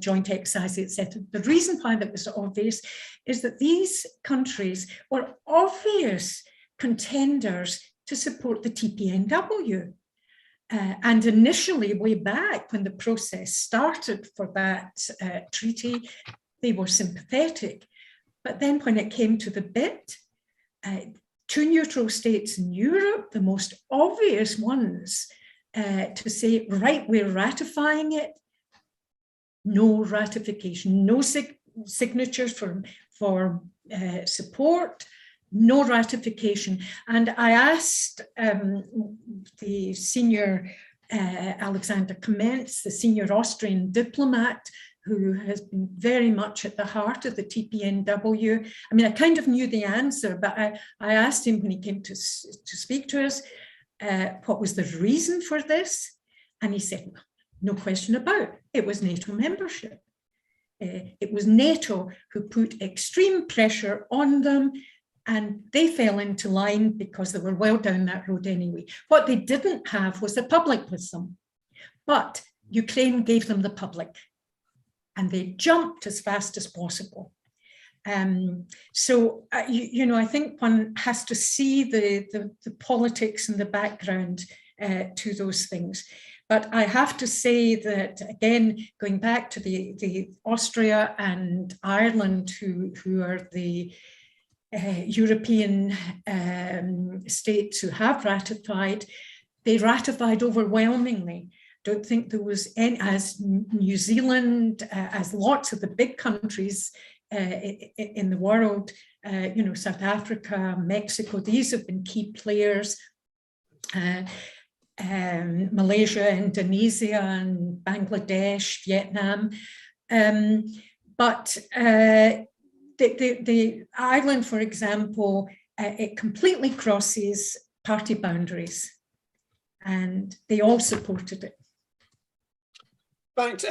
joint exercises, etc. The reason why that was obvious is that these countries were obvious contenders to support the TPNW. And initially, way back when the process started for that treaty, they were sympathetic. But then when it came to the bit, two neutral states in Europe, the most obvious ones to say, right, we're ratifying it, no ratification, no signatures for support, no ratification. And I asked the senior Alexander Kamentz, the senior Austrian diplomat, who has been very much at the heart of the TPNW. I mean, I kind of knew the answer, but I asked him when he came to speak to us, what was the reason for this? And he said, no question about it, it was NATO membership. It was NATO who put extreme pressure on them, and they fell into line because they were well down that road anyway. What they didn't have was the public with them, but Ukraine gave them the public, and they jumped as fast as possible. So, you know, I think one has to see the politics and the background to those things. But I have to say that, again, going back to the Austria and Ireland, who are the European states who have ratified, they ratified overwhelmingly. Don't think there was any, as New Zealand, as lots of the big countries in the world South Africa, Mexico, these have been key players. Malaysia, Indonesia, and Bangladesh, Vietnam. But the island, for example, it completely crosses party boundaries, and they all supported it. Thanks.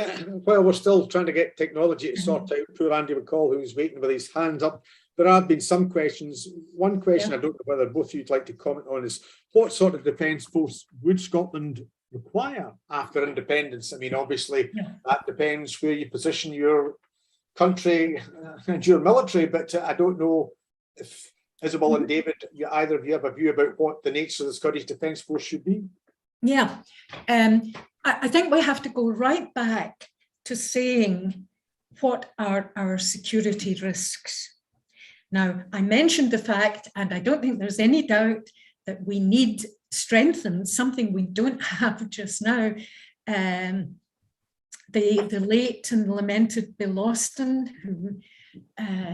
While we're still trying to get technology to sort out, poor Andy McCall, who's waiting with his hands up, there have been some questions. One question I don't know whether both of you'd like to comment on is, what sort of defence force would Scotland require after independence? I mean, obviously, that depends where you position your country and your military, but I don't know if Isabel and David, either of you have a view about what the nature of the Scottish Defence Force should be? Yeah, I think we have to go right back to saying what are our security risks. Now, I mentioned the fact, and I don't think there's any doubt, that we need strengthened, something we don't have just now. The late and lamented Bill Austin, who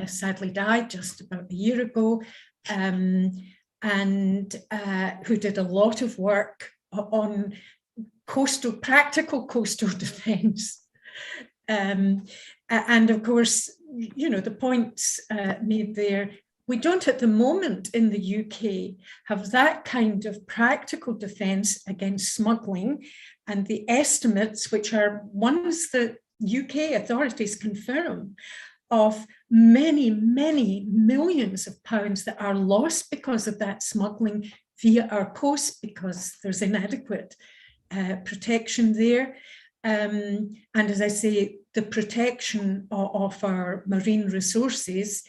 sadly died just about a year ago, and who did a lot of work on practical coastal defence. And of course, the points made there, we don't at the moment in the UK have that kind of practical defence against smuggling, and the estimates, which are ones that UK authorities confirm, of many, many millions of pounds that are lost because of that smuggling via our coast, because there's inadequate protection there. And as I say, the protection of our marine resources,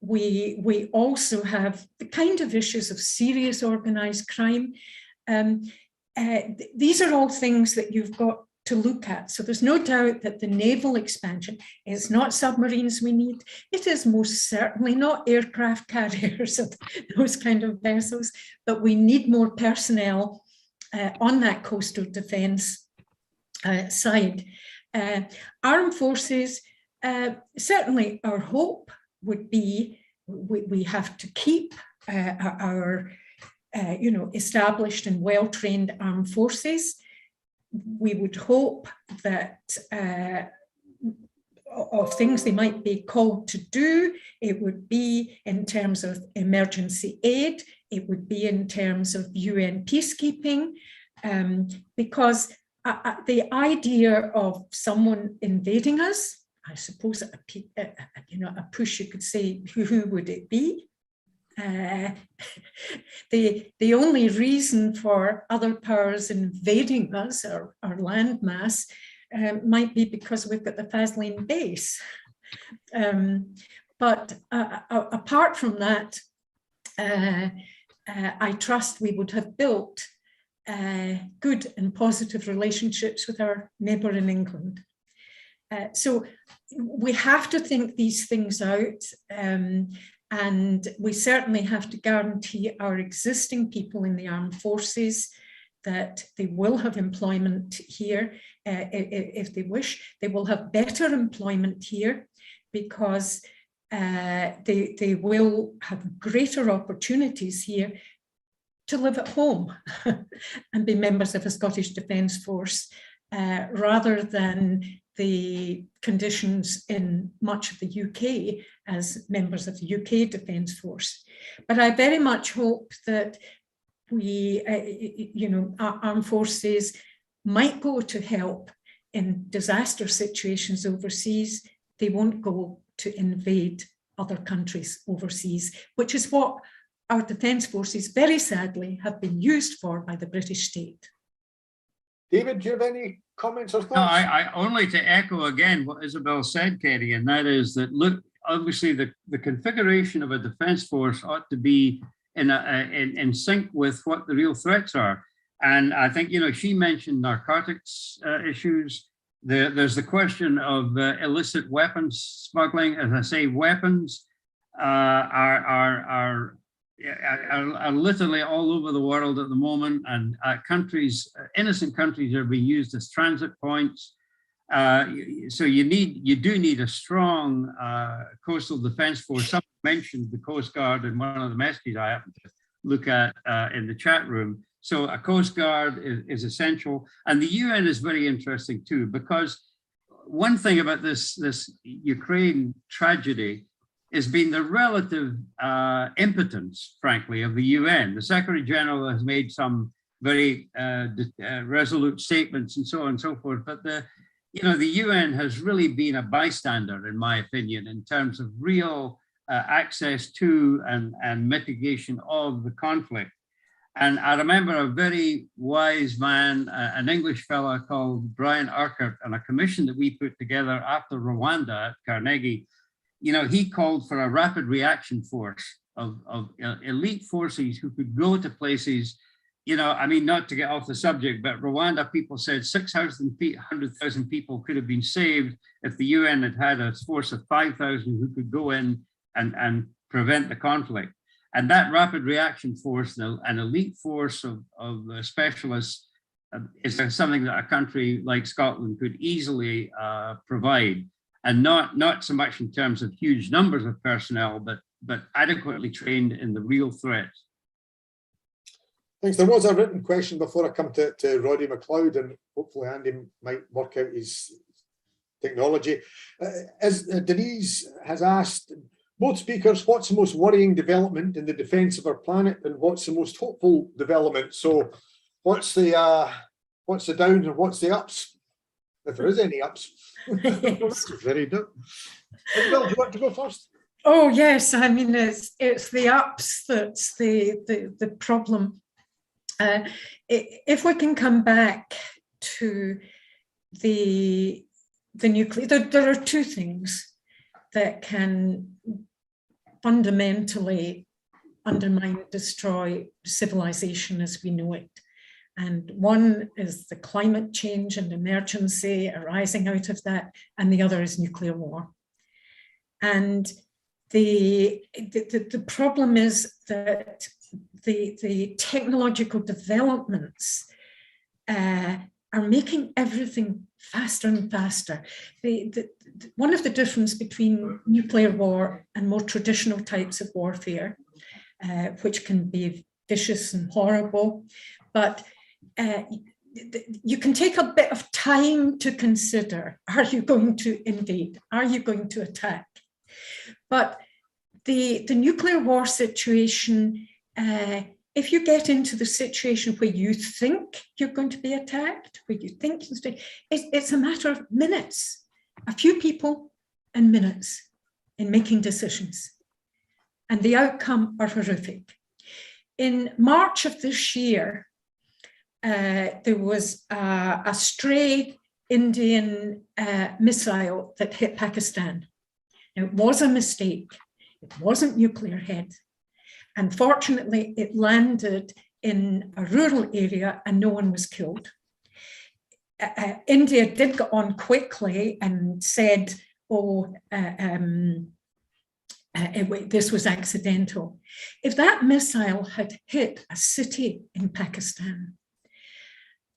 we also have the kind of issues of serious organised crime. These are all things that you've got to look at. So there's no doubt that the naval expansion is not submarines we need. It is most certainly not aircraft carriers of those kind of vessels, but we need more personnel on that coastal defence side. Armed forces, certainly our hope would be we have to keep our established and well-trained armed forces. We would hope that of things they might be called to do, it would be in terms of emergency aid, it would be in terms of UN peacekeeping, because the idea of someone invading us, I suppose a push you could say, who would it be? The only reason for other powers invading us, our landmass, might be because we've got the Faslane base. But apart from that, I trust we would have built good and positive relationships with our neighbour in England. So we have to think these things out. And we certainly have to guarantee our existing people in the armed forces that they will have employment here if they wish. They will have better employment here because they will have greater opportunities here to live at home and be members of a Scottish Defence Force rather than the conditions in much of the UK as members of the UK Defence Force. But I very much hope that we, our armed forces might go to help in disaster situations overseas. They won't go to invade other countries overseas, which is what our Defence Forces, very sadly, have been used for by the British state. David, do you have any comments or thoughts? No, I only to echo again what Isabel said, Kerry, and that is that, look, obviously the configuration of a defence force ought to be in sync with what the real threats are. And I think, she mentioned narcotics issues. There's the question of illicit weapons smuggling. As I say, weapons are literally all over the world at the moment, and innocent countries are being used as transit points. So you do need a strong coastal defense force. Someone mentioned the Coast Guard in one of the messages I happened to look at in the chat room. So a Coast Guard is essential. And the UN is very interesting too, because one thing about this Ukraine tragedy has been the relative impotence, frankly, of the UN. The Secretary General has made some very resolute statements and so on and so forth, but the UN has really been a bystander, in my opinion, in terms of real access to and mitigation of the conflict. And I remember a very wise man, an English fellow called Brian Urquhart, and a commission that we put together after Rwanda at Carnegie. He called for a rapid reaction force of elite forces who could go to places. Not to get off the subject, but Rwanda people said 600,000 people could have been saved if the UN had had a force of 5,000 who could go in and prevent the conflict. And that rapid reaction force, an elite force of specialists, is something that a country like Scotland could easily provide, and not so much in terms of huge numbers of personnel, but adequately trained in the real threats. Thanks. There was a written question before I come to Roddy McLeod, and hopefully Andy might work out his technology. As Denise has asked both speakers, what's the most worrying development in the defence of our planet, and what's the most hopeful development? So, what's the downs and what's the ups, if there is any ups? Very good. Isabel, do you want to go first? Oh yes, it's the ups that's the problem. If we can come back to the nuclear, there are two things that can fundamentally undermine, destroy civilization as we know it. And one is the climate change and emergency arising out of that, and the other is nuclear war. And the problem is that the technological developments are making everything faster and faster. One of the difference between nuclear war and more traditional types of warfare, which can be vicious and horrible, but you can take a bit of time to consider, are you going to invade? Are you going to attack? But the nuclear war situation, if you get into the situation where you think you're going to be attacked, where you think it's a matter of minutes, a few people and minutes in making decisions. And the outcome are horrific. In March of this year, there was a stray Indian missile that hit Pakistan. Now, it was a mistake. It wasn't nuclear head. Unfortunately, it landed in a rural area and no one was killed. India did go on quickly and said, this was accidental. If that missile had hit a city in Pakistan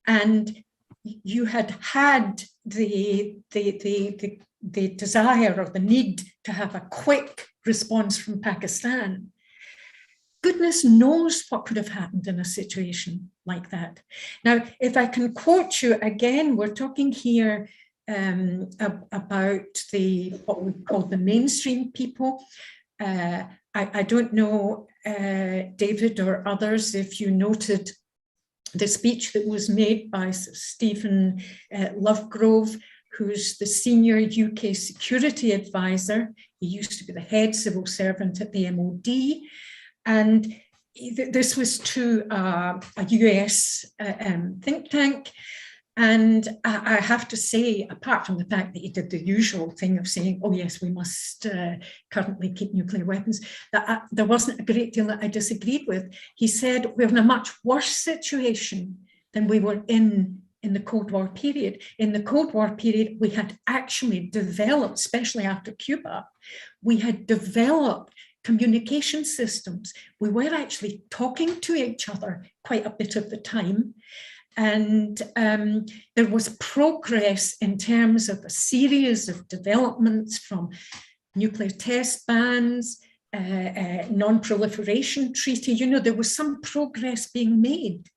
and you had the desire or the need to have a quick response from Pakistan, goodness knows what could have happened in a situation like that. Now, if I can quote you again, we're talking here about what we call the mainstream people. I don't know, David or others, if you noted the speech that was made by Stephen Lovegrove, who's the senior UK security advisor. He used to be the head civil servant at the MOD. And this was to a US think tank. And I have to say, apart from the fact that he did the usual thing of saying, oh yes, we must currently keep nuclear weapons, that there wasn't a great deal that I disagreed with. He said, we're in a much worse situation than we were in the Cold War period. In the Cold War period, we had actually developed, especially after Cuba, we had developed communication systems. We were actually talking to each other quite a bit of the time. And there was progress in terms of a series of developments, from nuclear test bans, non-proliferation treaty. You know, there was some progress being made.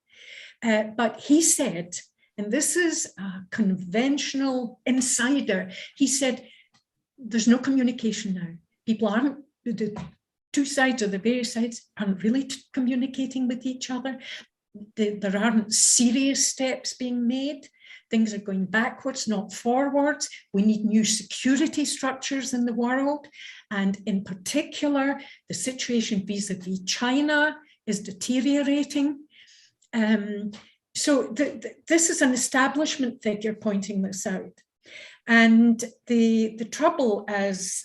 But he said, and this is a conventional insider, he said, there's no communication now. People aren't, the two sides or the various sides aren't really communicating with each other. There aren't serious steps being made. Things are going backwards, not forwards. We need new security structures in the world. And in particular, the situation vis-a-vis China is deteriorating. So this is an establishment figure pointing this out. And the trouble, as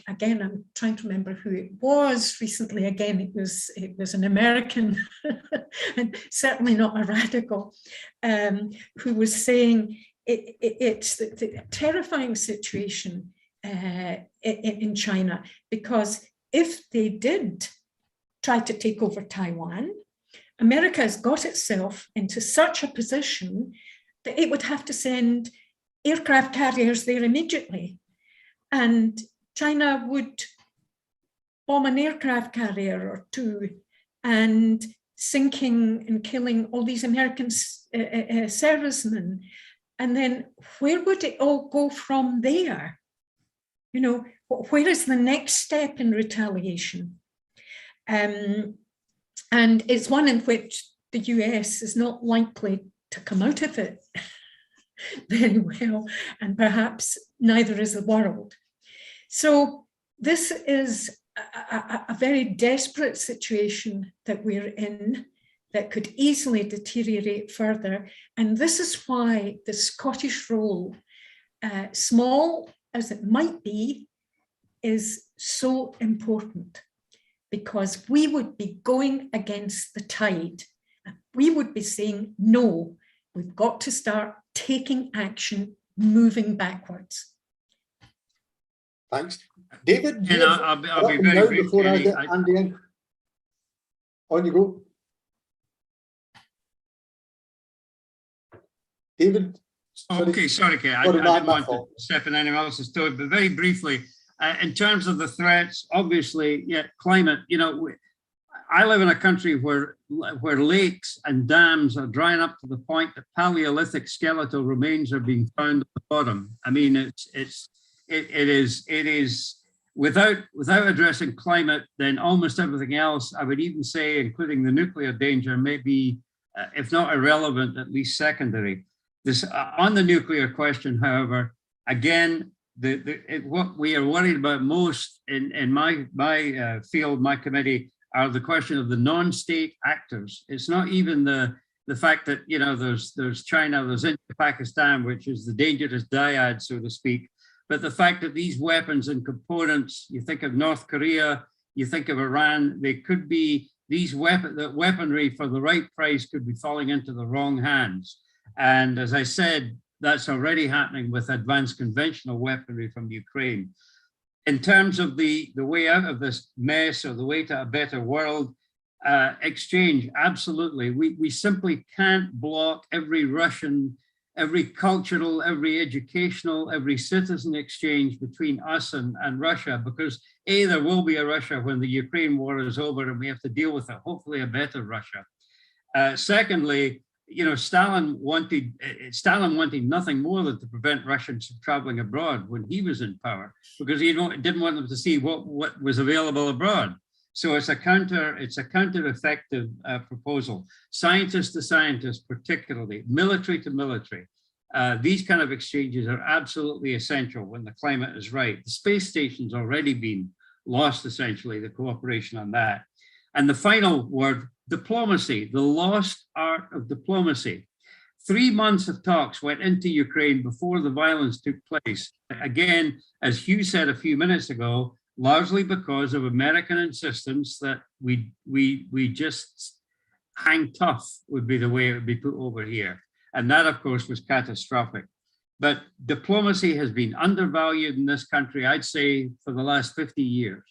again, I'm trying to remember who it was recently. Again, it was an American, and certainly not a radical, who was saying it's the terrifying situation in China, because if they did try to take over Taiwan, America has got itself into such a position that it would have to send aircraft carriers there immediately. And China would bomb an aircraft carrier or two, and sinking and killing all these American servicemen. And then where would it all go from there? You know, where is the next step in retaliation? And it's one in which the US is not likely to come out of it very well, and perhaps neither is the world. So this is a very desperate situation that we're in, that could easily deteriorate further. And this is why the Scottish role, small as it might be, is so important, because we would be going against the tide. We would be saying, no, we've got to start taking action, moving backwards. Thanks. David, And I'll be very brief. before I get Andy in. On you go. David? Okay, sorry, Kay. I didn't want to step in anyone else's toe, but very briefly, in terms of the threats, obviously, yeah, climate, you know, I live in a country where lakes and dams are drying up to the point that Paleolithic skeletal remains are being found at the bottom. I mean, it is without addressing climate, then almost everything else, I would even say, including the nuclear danger, may be, if not irrelevant, at least secondary. This on the nuclear question, however, again, what we are worried about most in my field, my committee, are the question of the non-state actors. It's not even the fact that, you know, there's China, there's India, Pakistan, which is the dangerous dyad, so to speak, but the fact that these weapons and components, you think of North Korea, you think of Iran, they could be, that weaponry for the right price could be falling into the wrong hands. And as I said, that's already happening with advanced conventional weaponry from Ukraine. In terms of the way out of this mess, or the way to a better world, exchange, absolutely. We simply can't block every Russian, every cultural, every educational, every citizen exchange between us and Russia, because A, there will be a Russia when the Ukraine war is over and we have to deal with it, hopefully a better Russia. Secondly, you know, Stalin wanted nothing more than to prevent Russians from traveling abroad when he was in power, because he didn't want them to see what was available abroad. So it's a counter-effective proposal. Scientist to scientist, particularly military to military. These kind of exchanges are absolutely essential when the climate is right. The space station's already been lost, essentially, the cooperation on that. And the final word, diplomacy, the lost art of diplomacy. 3 months of talks went into Ukraine before the violence took place. Again, as Hugh said a few minutes ago, largely because of American insistence that we just hang tough, would be the way it would be put over here. And that, of course, was catastrophic. But diplomacy has been undervalued in this country, I'd say, for the last 50 years.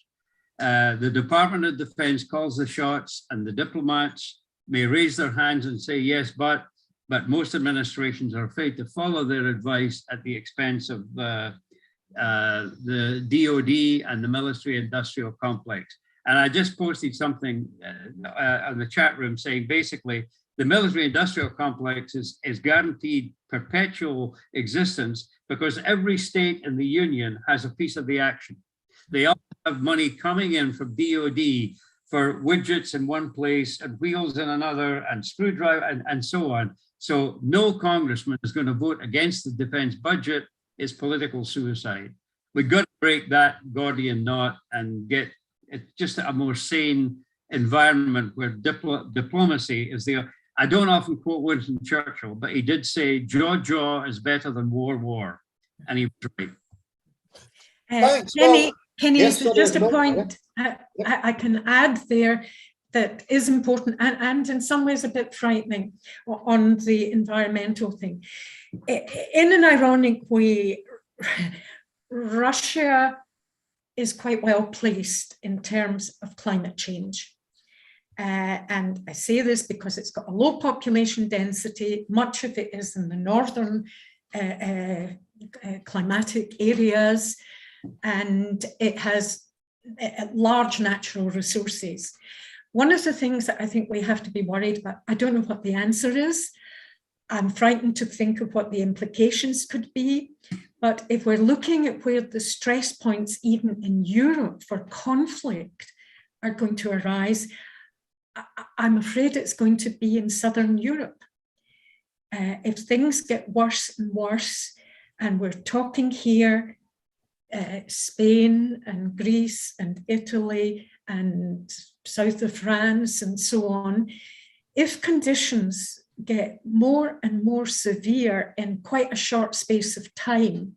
The Department of Defense calls the shots, and the diplomats may raise their hands and say, yes, but but most administrations are afraid to follow their advice at the expense of the DoD and the military-industrial complex. And I just posted something on the chat room saying basically the military-industrial complex is guaranteed perpetual existence because every state in the union has a piece of the action. They all have money coming in from DoD for widgets in one place and wheels in another and screwdriver and so on. So no congressman is going to vote against the defense budget. It's political suicide. We've got to break that Gordian knot and get just a more sane environment where diplomacy is there. I don't often quote Winston Churchill, but he did say, jaw is better than war. And he was right. Kenny, yes, just a point I can add there that is important and in some ways a bit frightening on the environmental thing. In an ironic way, Russia is quite well placed in terms of climate change. And I say this because it's got a low population density. Much of it is in the northern climatic areas, and it has large natural resources. One of the things that I think we have to be worried about, I don't know what the answer is. I'm frightened to think of what the implications could be. But if we're looking at where the stress points, even in Europe, for conflict are going to arise, I'm afraid it's going to be in Southern Europe. If things get worse and worse, and we're talking here, Spain and Greece and Italy and south of France and so on, if conditions get more and more severe in quite a short space of time,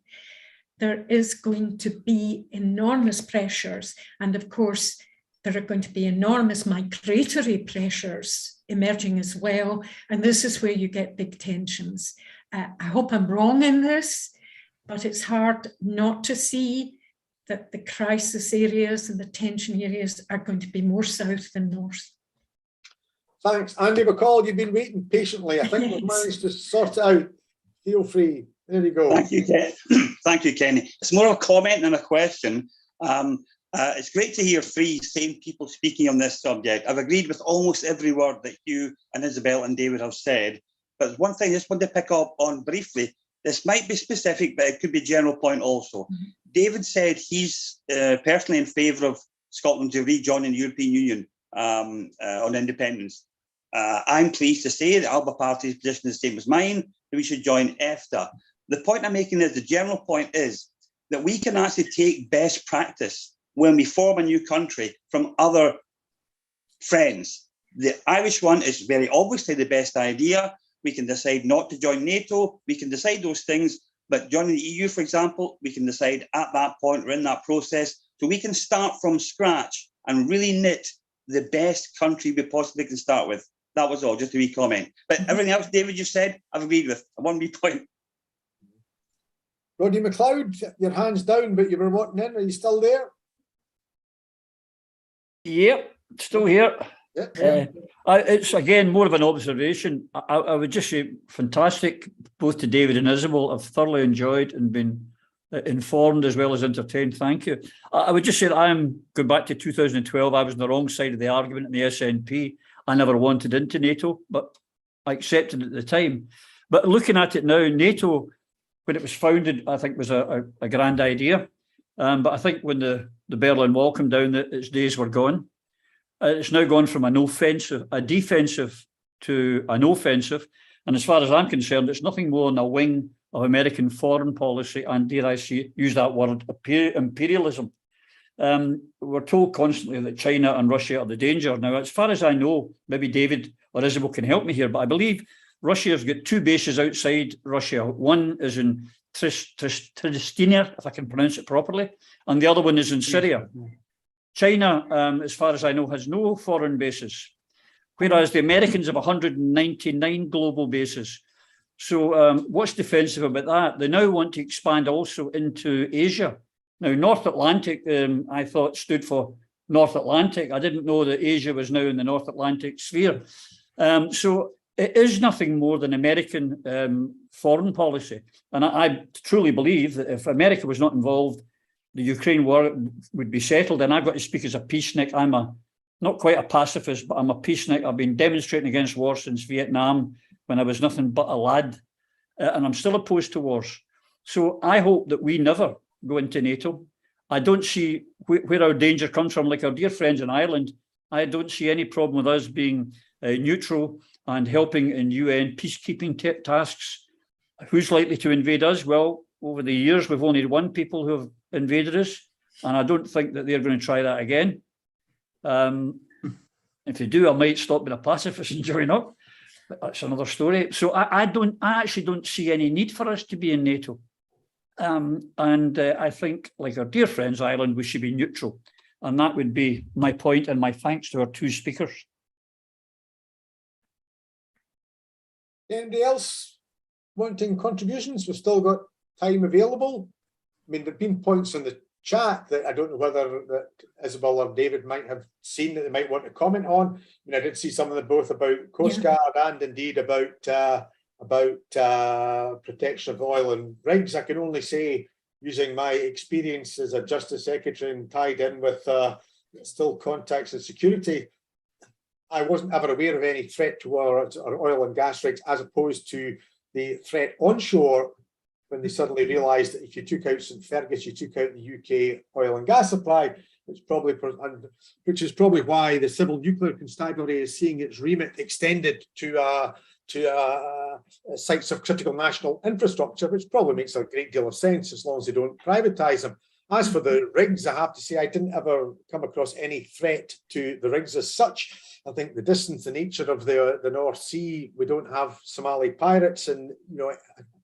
there is going to be enormous pressures. And of course, there are going to be enormous migratory pressures emerging as well. And this is where you get big tensions. I hope I'm wrong in this, but it's hard not to see that the crisis areas and the tension areas are going to be more south than north. Thanks. Andy McCall, you've been waiting patiently. I think we've managed to sort it out. Feel free. There you go. Thank you, Ken. Thank you, Kenny. It's more of a comment than a question. It's great to hear three sane people speaking on this subject. I've agreed with almost every word that Hugh and Isabel and David have said. But one thing I just want to pick up on briefly, this might be specific, but it could be a general point also. Mm-hmm. David said he's personally in favour of Scotland to rejoining the European Union on independence. I'm pleased to say that ALBA Party's position is the same as mine, that we should join EFTA. The point I'm making is, the general point is that we can actually take best practice when we form a new country from other friends. The Irish one is very obviously the best idea. We can decide not to join NATO. We can decide those things, but joining the EU, for example, we can decide at that point or in that process. So we can start from scratch and really knit the best country we possibly can start with. That was all, just a wee comment. But everything else, David, you said, I've agreed with. One wee point. Rodney McLeod, your hand's down, but you were wanting in. Are you still there? Yep, still here. Yep. It's again more of an observation. I would just say fantastic, both to David and Isabel. I've thoroughly enjoyed and been informed as well as entertained. Thank you. I would just say that I'm going back to 2012. I was on the wrong side of the argument in the SNP. I never wanted into NATO, but I accepted it at the time. But looking at it now, NATO, when it was founded, I think was a grand idea. But I think when the Berlin Wall came down, its days were gone. It's now gone from a defensive to an offensive. And as far as I'm concerned, it's nothing more than a wing of American foreign policy, and dare I use that word, imperialism. We're told constantly that China and Russia are the danger. Now, as far as I know, maybe David or Isabel can help me here, but I believe Russia's got two bases outside Russia. One is in Pristina, if I can pronounce it properly, and the other one is in Syria. China, as far as I know, has no foreign bases, whereas the Americans have 199 global bases. So what's defensive about that? They now want to expand also into Asia. Now, North Atlantic, I thought stood for North Atlantic. I didn't know that Asia was now in the North Atlantic sphere. So it is nothing more than American foreign policy. And I truly believe that if America was not involved, the Ukraine war would be settled. And I've got to speak as a peacenik. I'm not quite a pacifist, but I'm a peacenik. I've been demonstrating against war since Vietnam when I was nothing but a lad. And I'm still opposed to wars. So I hope that we never go into NATO. I don't see where our danger comes from. Like our dear friends in Ireland, I don't see any problem with us being neutral and helping in UN peacekeeping tasks. Who's likely to invade us? Well, over the years, we've only had one people who have invaded us, and I don't think that they're going to try that again. If they do, I might stop being a pacifist and join up. But that's another story. So I actually don't see any need for us to be in NATO. I think, like our dear friends Ireland, we should be neutral. And that would be my point, and my thanks to our two speakers. Anybody else wanting contributions? We've still got time available. I mean, there have been points in the chat that I don't know whether that Isabel or David might have seen that they might want to comment on. I mean, I did see some of them both about Coast Guard and indeed about protection of oil and rigs. I can only say, using my experience as a Justice Secretary and tied in with still contacts and security, I wasn't ever aware of any threat towards our oil and gas rigs, as opposed to the threat onshore when they suddenly realised that if you took out St Fergus, you took out the UK oil and gas supply, which is probably why the Civil Nuclear Constabulary is seeing its remit extended to sites of critical national infrastructure, which probably makes a great deal of sense as long as they don't privatise them. As for the rigs, I have to say I didn't ever come across any threat to the rigs as such. I think the distance, the nature of the North Sea, we don't have Somali pirates, and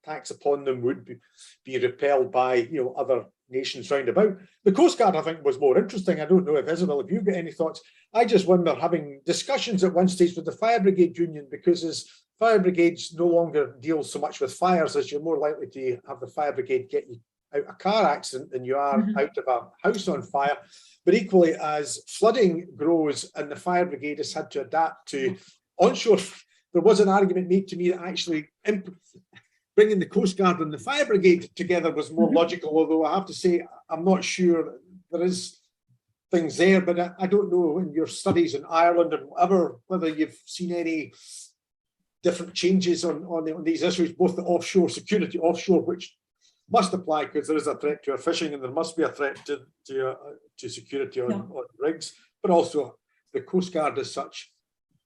attacks upon them would be repelled by other nations round about. The Coast Guard, I think, was more interesting. I don't know if Isabel, if you've got any thoughts. I just wonder, having discussions at one stage with the Fire Brigade Union, because as fire brigades no longer deal so much with fires, as you're more likely to have the fire brigade get you out of a car accident than you are out of a house on fire. But equally, as flooding grows and the fire brigade has had to adapt to onshore, there was an argument made to me that actually bringing the Coast Guard and the fire brigade together was more logical, although I have to say, I'm not sure there is things there, but I don't know in your studies in Ireland and whatever, whether you've seen any different changes on these issues, both the offshore security, which must apply because there is a threat to our fishing and there must be a threat to security on rigs, but also the Coast Guard as such.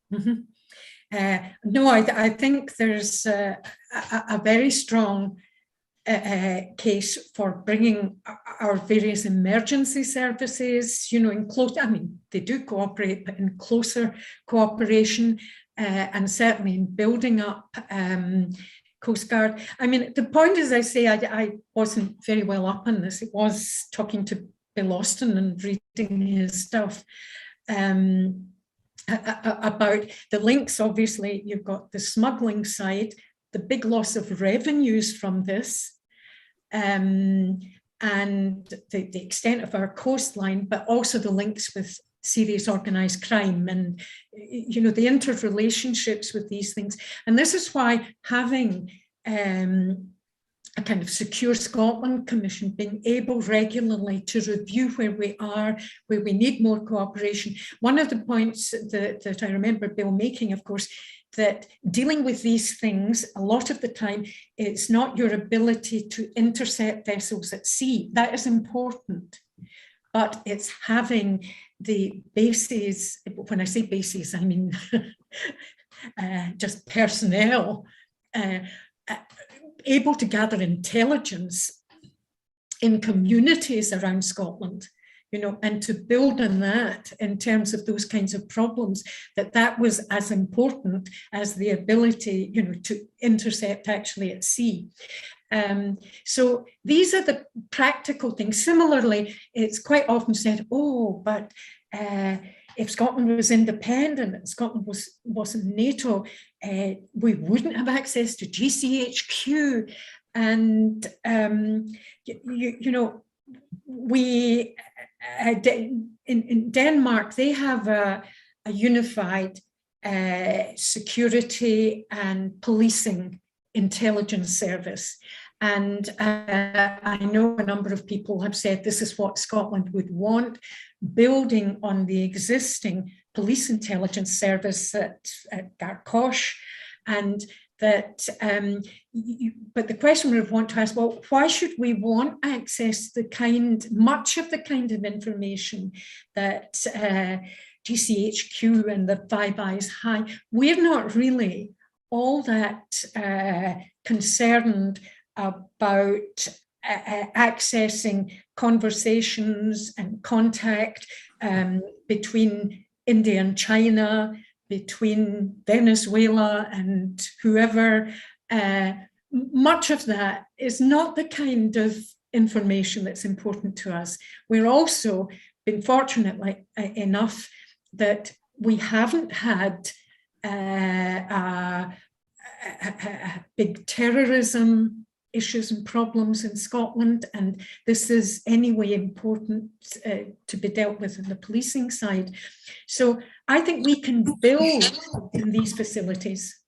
No, I think there's a very strong case for bringing our various emergency services, in close, I mean, they do cooperate, but in closer cooperation, and certainly in building up Coast Guard. I mean, the point is, I say, I wasn't very well up on this. It was talking to Bill Austin and reading his stuff about the links. Obviously, you've got the smuggling side, the big loss of revenues from this, and the extent of our coastline, but also the links with serious organised crime and, the interrelationships with these things. And this is why having a kind of Secure Scotland Commission, being able regularly to review where we are, where we need more cooperation. One of the points that I remember Bill making, of course, that dealing with these things, a lot of the time, it's not your ability to intercept vessels at sea. That is important, but it's having the bases. When I say bases, I mean just personnel, able to gather intelligence in communities around Scotland, and to build on that in terms of those kinds of problems, that was as important as the ability, to intercept actually at sea. So these are the practical things. Similarly, it's quite often said, but if Scotland was independent, Scotland wasn't NATO, we wouldn't have access to GCHQ. And, we, in Denmark, they have a unified security and policing intelligence service. And I know a number of people have said this is what Scotland would want, building on the existing police intelligence service at Garcosh, and that, but the question we would want to ask, well, why should we want access to much of the kind of information that GCHQ and the Five Eyes High? We're not really all that concerned about accessing conversations and contact between India and China, between Venezuela and whoever. Much of that is not the kind of information that's important to us. We're also been fortunate enough that we haven't had big terrorism issues and problems in Scotland, and this is anyway important to be dealt with in the policing side. So I think we can build in these facilities.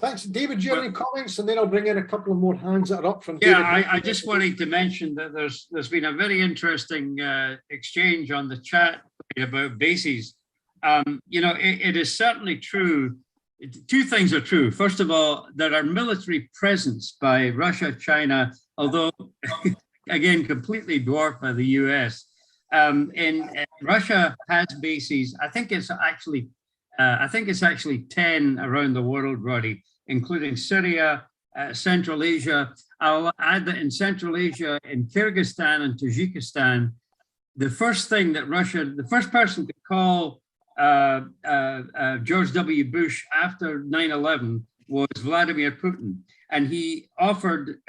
Thanks. David, do you have any comments? And then I'll bring in a couple of more hands that are up from David. Yeah, I just wanted to mention that there's been a very interesting exchange on the chat about bases. You know, it is certainly true. Two things are true. First of all, there are military presence by Russia, China, although again completely dwarfed by the US. Russia has bases. I think it's actually 10 around the world, Roddy, including Syria, Central Asia. I'll add that in Central Asia, in Kyrgyzstan and Tajikistan, the first thing that the first person to call George W. Bush after 9/11 was Vladimir Putin, and he offered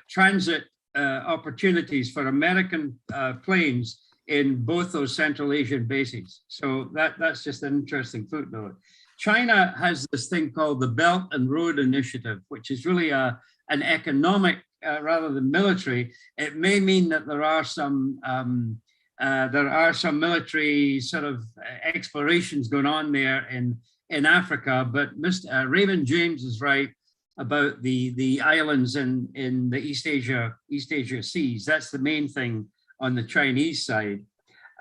transit opportunities for American planes in both those Central Asian bases. So that's just an interesting footnote. China has this thing called the Belt and Road Initiative, which is really an economic rather than military. It may mean that there are some military sort of explorations going on there in Africa, but Mr. Raymond James is right about the islands in the East Asia seas. That's the main thing on the Chinese side.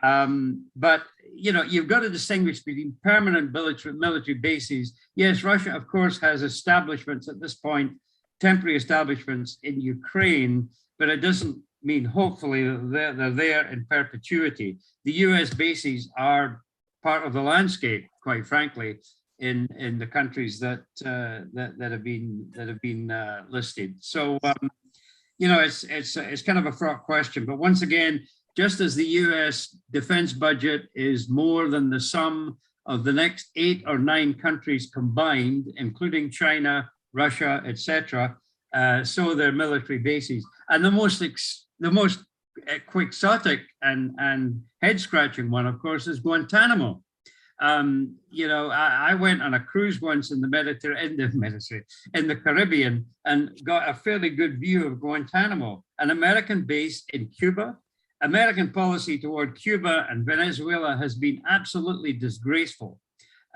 But you know, you've got to distinguish between permanent military bases. Yes, Russia, of course, has establishments at this point, temporary establishments in Ukraine, but it doesn't mean hopefully they're there in perpetuity. The US bases are part of the landscape, quite frankly, in the countries that have been listed. So you know, it's kind of a fraught question, but once again, just as the US defense budget is more than the sum of the next 8 or 9 countries combined, including China, Russia, etc., so their military bases. And the most quixotic and head-scratching one, of course, is Guantanamo. You know, I went on a cruise once in the Caribbean, and got a fairly good view of Guantanamo, an American base in Cuba. American policy toward Cuba and Venezuela has been absolutely disgraceful.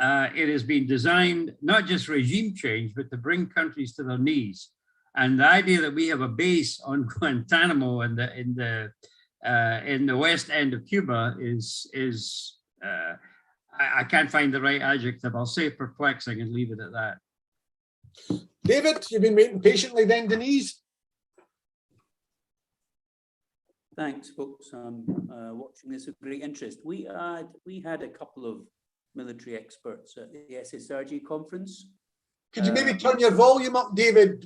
It has been designed not just regime change, but to bring countries to their knees. And the idea that we have a base on Guantanamo in the west end of Cuba is I can't find the right adjective. I'll say perplexing and leave it at that. David, you've been waiting patiently then, Denise. Thanks, folks. I'm watching this with great interest. We had a couple of military experts at the SSRG conference. Could you maybe turn your volume up, David?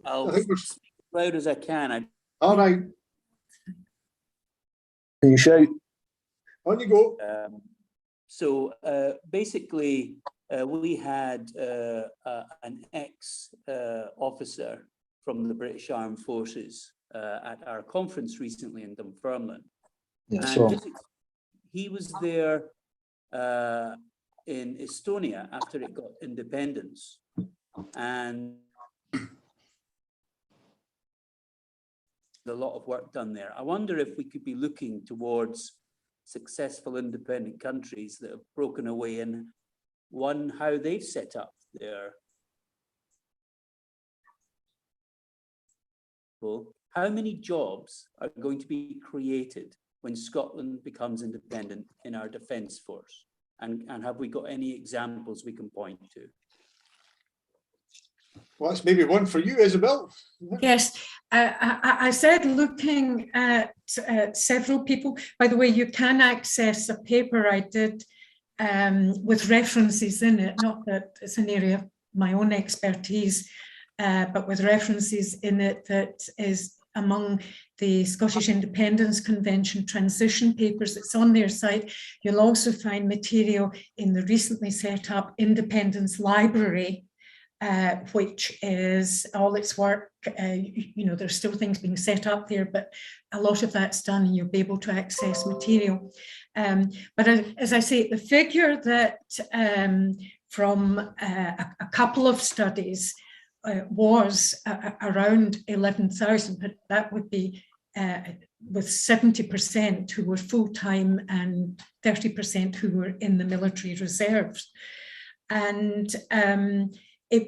I'll speak as loud as I can. All right. Can you shout? On you go. So basically, we had an ex-officer from the British Armed Forces at our conference recently in Dunfermline. Yeah, so he was there in Estonia after it got independence, and a lot of work done there. I wonder if we could be looking towards successful independent countries that have broken away and One, how they've set up their how many jobs are going to be created when Scotland becomes independent in our defence force? And have we got any examples we can point to? Well, that's maybe one for you, Isabel. Yes, I said looking at several people. By the way, you can access a paper I did with references in it, not that it's an area of my own expertise, but with references in it that is among the Scottish Independence Convention transition papers. It's on their site. You'll also find material in the recently set up Independence Library, which is all its work. You know, there's still things being set up there, but a lot of that's done and you'll be able to access material. But as I say, the figure that from a couple of studies was around 11,000, but that would be with 70% who were full-time and 30% who were in the military reserves. And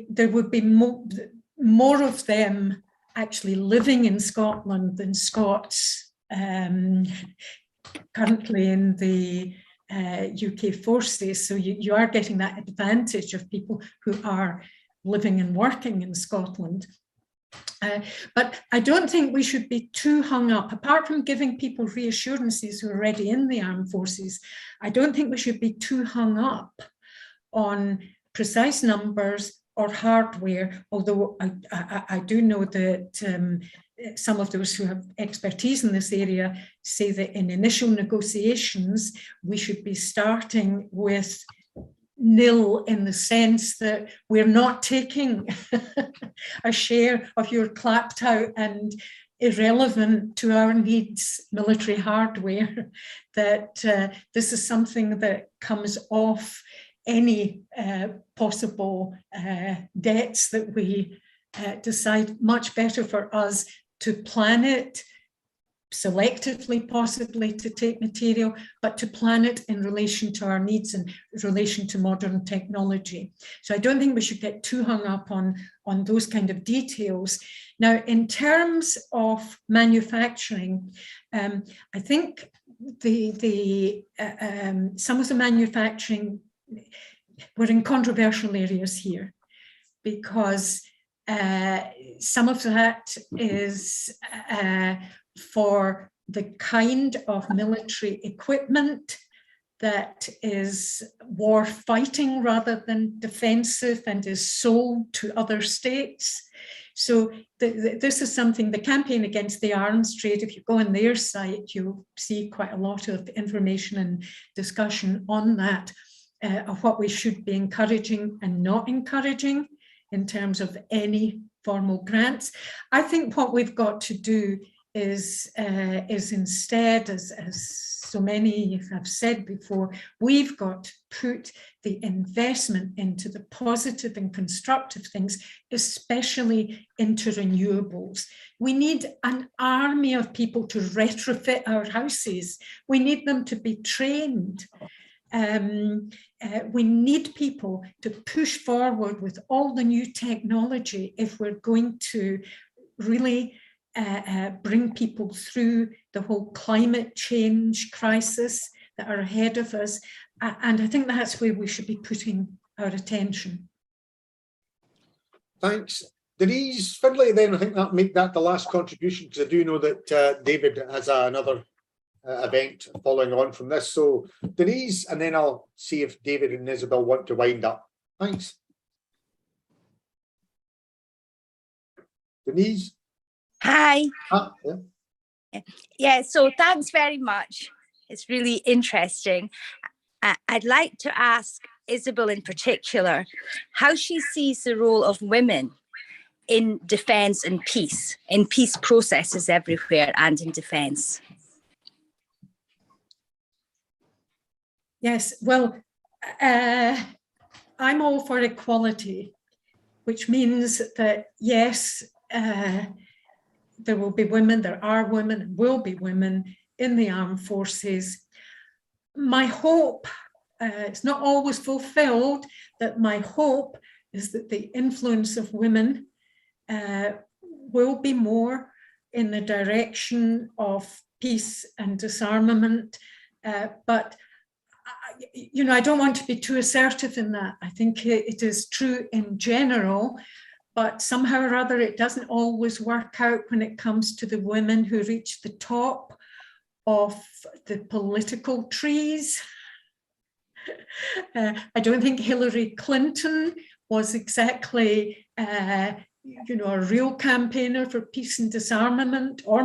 there would be more of them actually living in Scotland than Scots currently in the UK forces. So you are getting that advantage of people who are living and working in Scotland. But I don't think we should be too hung up, apart from giving people reassurances who are already in the armed forces, I don't think we should be too hung up on precise numbers or hardware, although I do know that some of those who have expertise in this area say that in initial negotiations, we should be starting with nil, in the sense that we're not taking a share of your clapped out and irrelevant to our needs military hardware, that this is something that comes off any possible debts that we decide. Much better for us to plan it selectively, possibly to take material, but to plan it in relation to our needs and relation to modern technology. So I don't think we should get too hung up on those kind of details. Now, in terms of manufacturing, I think some of the manufacturing, we're in controversial areas here, because some of that is for the kind of military equipment that is war fighting rather than defensive and is sold to other states. So this is something, the Campaign Against the Arms Trade, if you go on their site, you'll see quite a lot of information and discussion on that, of what we should be encouraging and not encouraging in terms of any formal grants. I think what we've got to do is instead, as so many have said before, we've got to put the investment into the positive and constructive things, especially into renewables. We need an army of people to retrofit our houses. We need them to be trained. We need people to push forward with all the new technology if we're going to really bring people through the whole climate change crisis that are ahead of us. And I think that's where we should be putting our attention. Thanks. Denise Findlay, then I think that make that the last contribution, because I do know that David has another event following on from this. So Denise, and then I'll see if David and Isabel want to wind up. Thanks. Denise. Hi. Yeah. Yeah, so thanks very much. It's really interesting. I'd like to ask Isabel in particular how she sees the role of women in defence and peace, in peace processes everywhere and in defence. Yes, well, I'm all for equality, which means that, yes, there will be women, there are women, and will be women in the armed forces. My hope it's not always fulfilled, that my hope is that the influence of women will be more in the direction of peace and disarmament. But I don't want to be too assertive in that. I think it is true in general, but somehow or other it doesn't always work out when it comes to the women who reach the top of the political trees. I don't think Hillary Clinton was exactly a real campaigner for peace and disarmament, or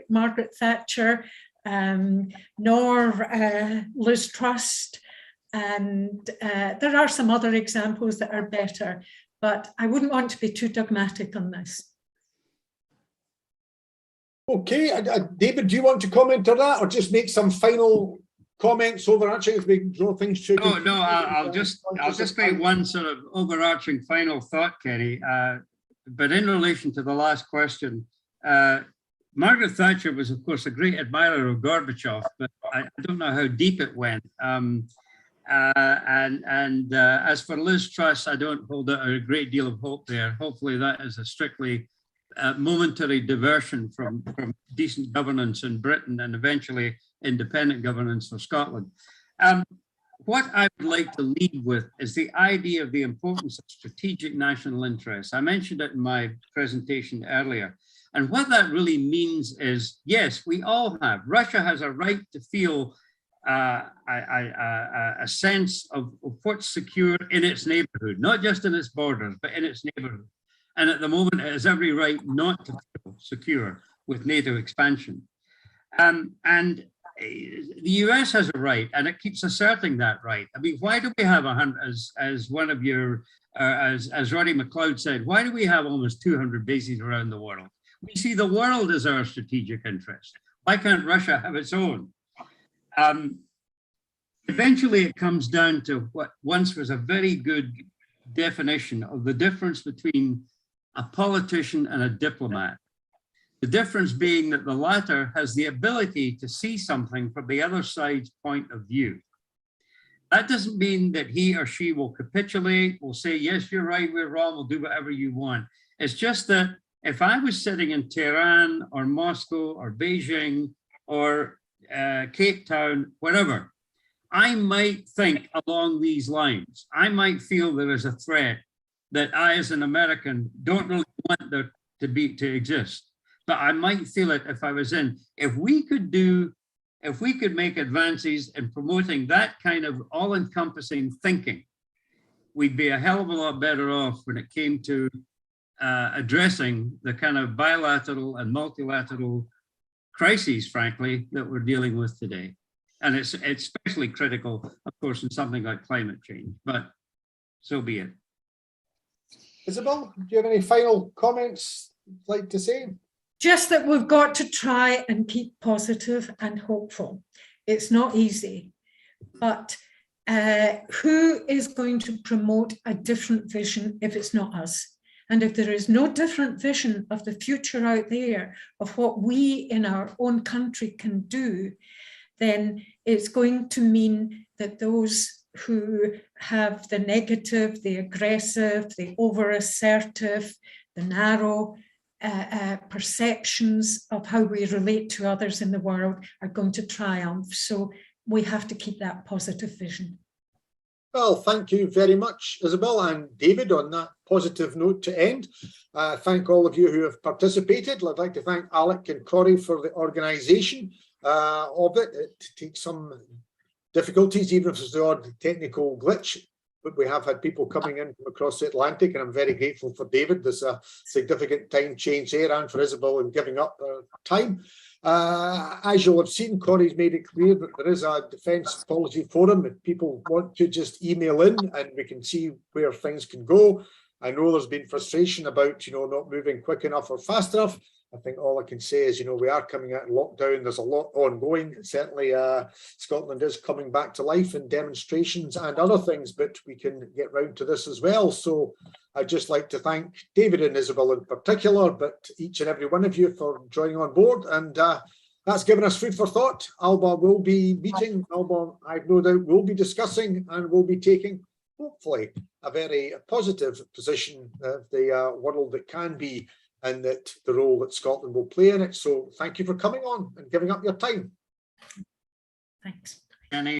Margaret Thatcher, nor Liz Truss. And there are some other examples that are better, but I wouldn't want to be too dogmatic on this. Okay, David, do you want to comment on that, or just make some final comments overarching as we draw things to? No, I'll just make one sort of overarching final thought, Kenny. But in relation to the last question, Margaret Thatcher was, of course, a great admirer of Gorbachev, but I don't know how deep it went. As for Liz Truss, I don't hold out a great deal of hope there. Hopefully that is a strictly momentary diversion from decent governance in Britain and eventually independent governance for Scotland. What I would like to lead with is the idea of the importance of strategic national interests. I mentioned it in my presentation earlier. And what that really means is, yes, we all have. Russia has a right to feel a sense of what's secure in its neighborhood, not just in its borders, but in its neighborhood. And at the moment, it has every right not to feel secure with NATO expansion. And the US has a right, and it keeps asserting that right. I mean, why do we have as one of your, as Roddy McLeod said, why do we have almost 200 bases around the world? We see the world as our strategic interest. Why can't Russia have its own? Eventually, it comes down to what once was a very good definition of the difference between a politician and a diplomat. The difference being that the latter has the ability to see something from the other side's point of view. That doesn't mean that he or she will capitulate, will say, yes, you're right, we're wrong, we'll do whatever you want. It's just that if I was sitting in Tehran or Moscow or Beijing or Cape Town, whatever, I might think along these lines. I might feel there is a threat that I, as an American, don't really want there to exist. But I might feel it if I was in. If we could make advances in promoting that kind of all-encompassing thinking, we'd be a hell of a lot better off when it came to addressing the kind of bilateral and multilateral crises, frankly, that we're dealing with today. And it's especially critical, of course, in something like climate change, but so be it. Isabel, do you have any final comments you'd like to say? Just that we've got to try and keep positive and hopeful. It's not easy, but who is going to promote a different vision if it's not us? And if there is no different vision of the future out there of what we in our own country can do, then it's going to mean that those who have the negative, the aggressive, the over-assertive, the narrow perceptions of how we relate to others in the world are going to triumph. So we have to keep that positive vision. Well, thank you very much, Isabel and David, on that positive note to end. Thank all of you who have participated. I'd like to thank Alec and Corey for the organisation of it. It takes some difficulties, even if it's the odd technical glitch, but we have had people coming in from across the Atlantic, and I'm very grateful for David. There's a significant time change there, and for Isabel in giving up time. As you'll have seen, Corey's made it clear that there is a defence policy forum. If people want to just email in and we can see where things can go. I know there's been frustration about, not moving quick enough or fast enough. I think all I can say is, we are coming out of lockdown. There's a lot ongoing. Certainly, Scotland is coming back to life in demonstrations and other things, but we can get round to this as well. So I'd just like to thank David and Isabel in particular, but each and every one of you for joining on board. And That's given us food for thought. ALBA will be meeting. ALBA, I've no doubt, will be discussing and will be taking, hopefully, a very positive position of the world that can be, and that the role that Scotland will play in it. So thank you for coming on and giving up your time. Thanks. Jenny.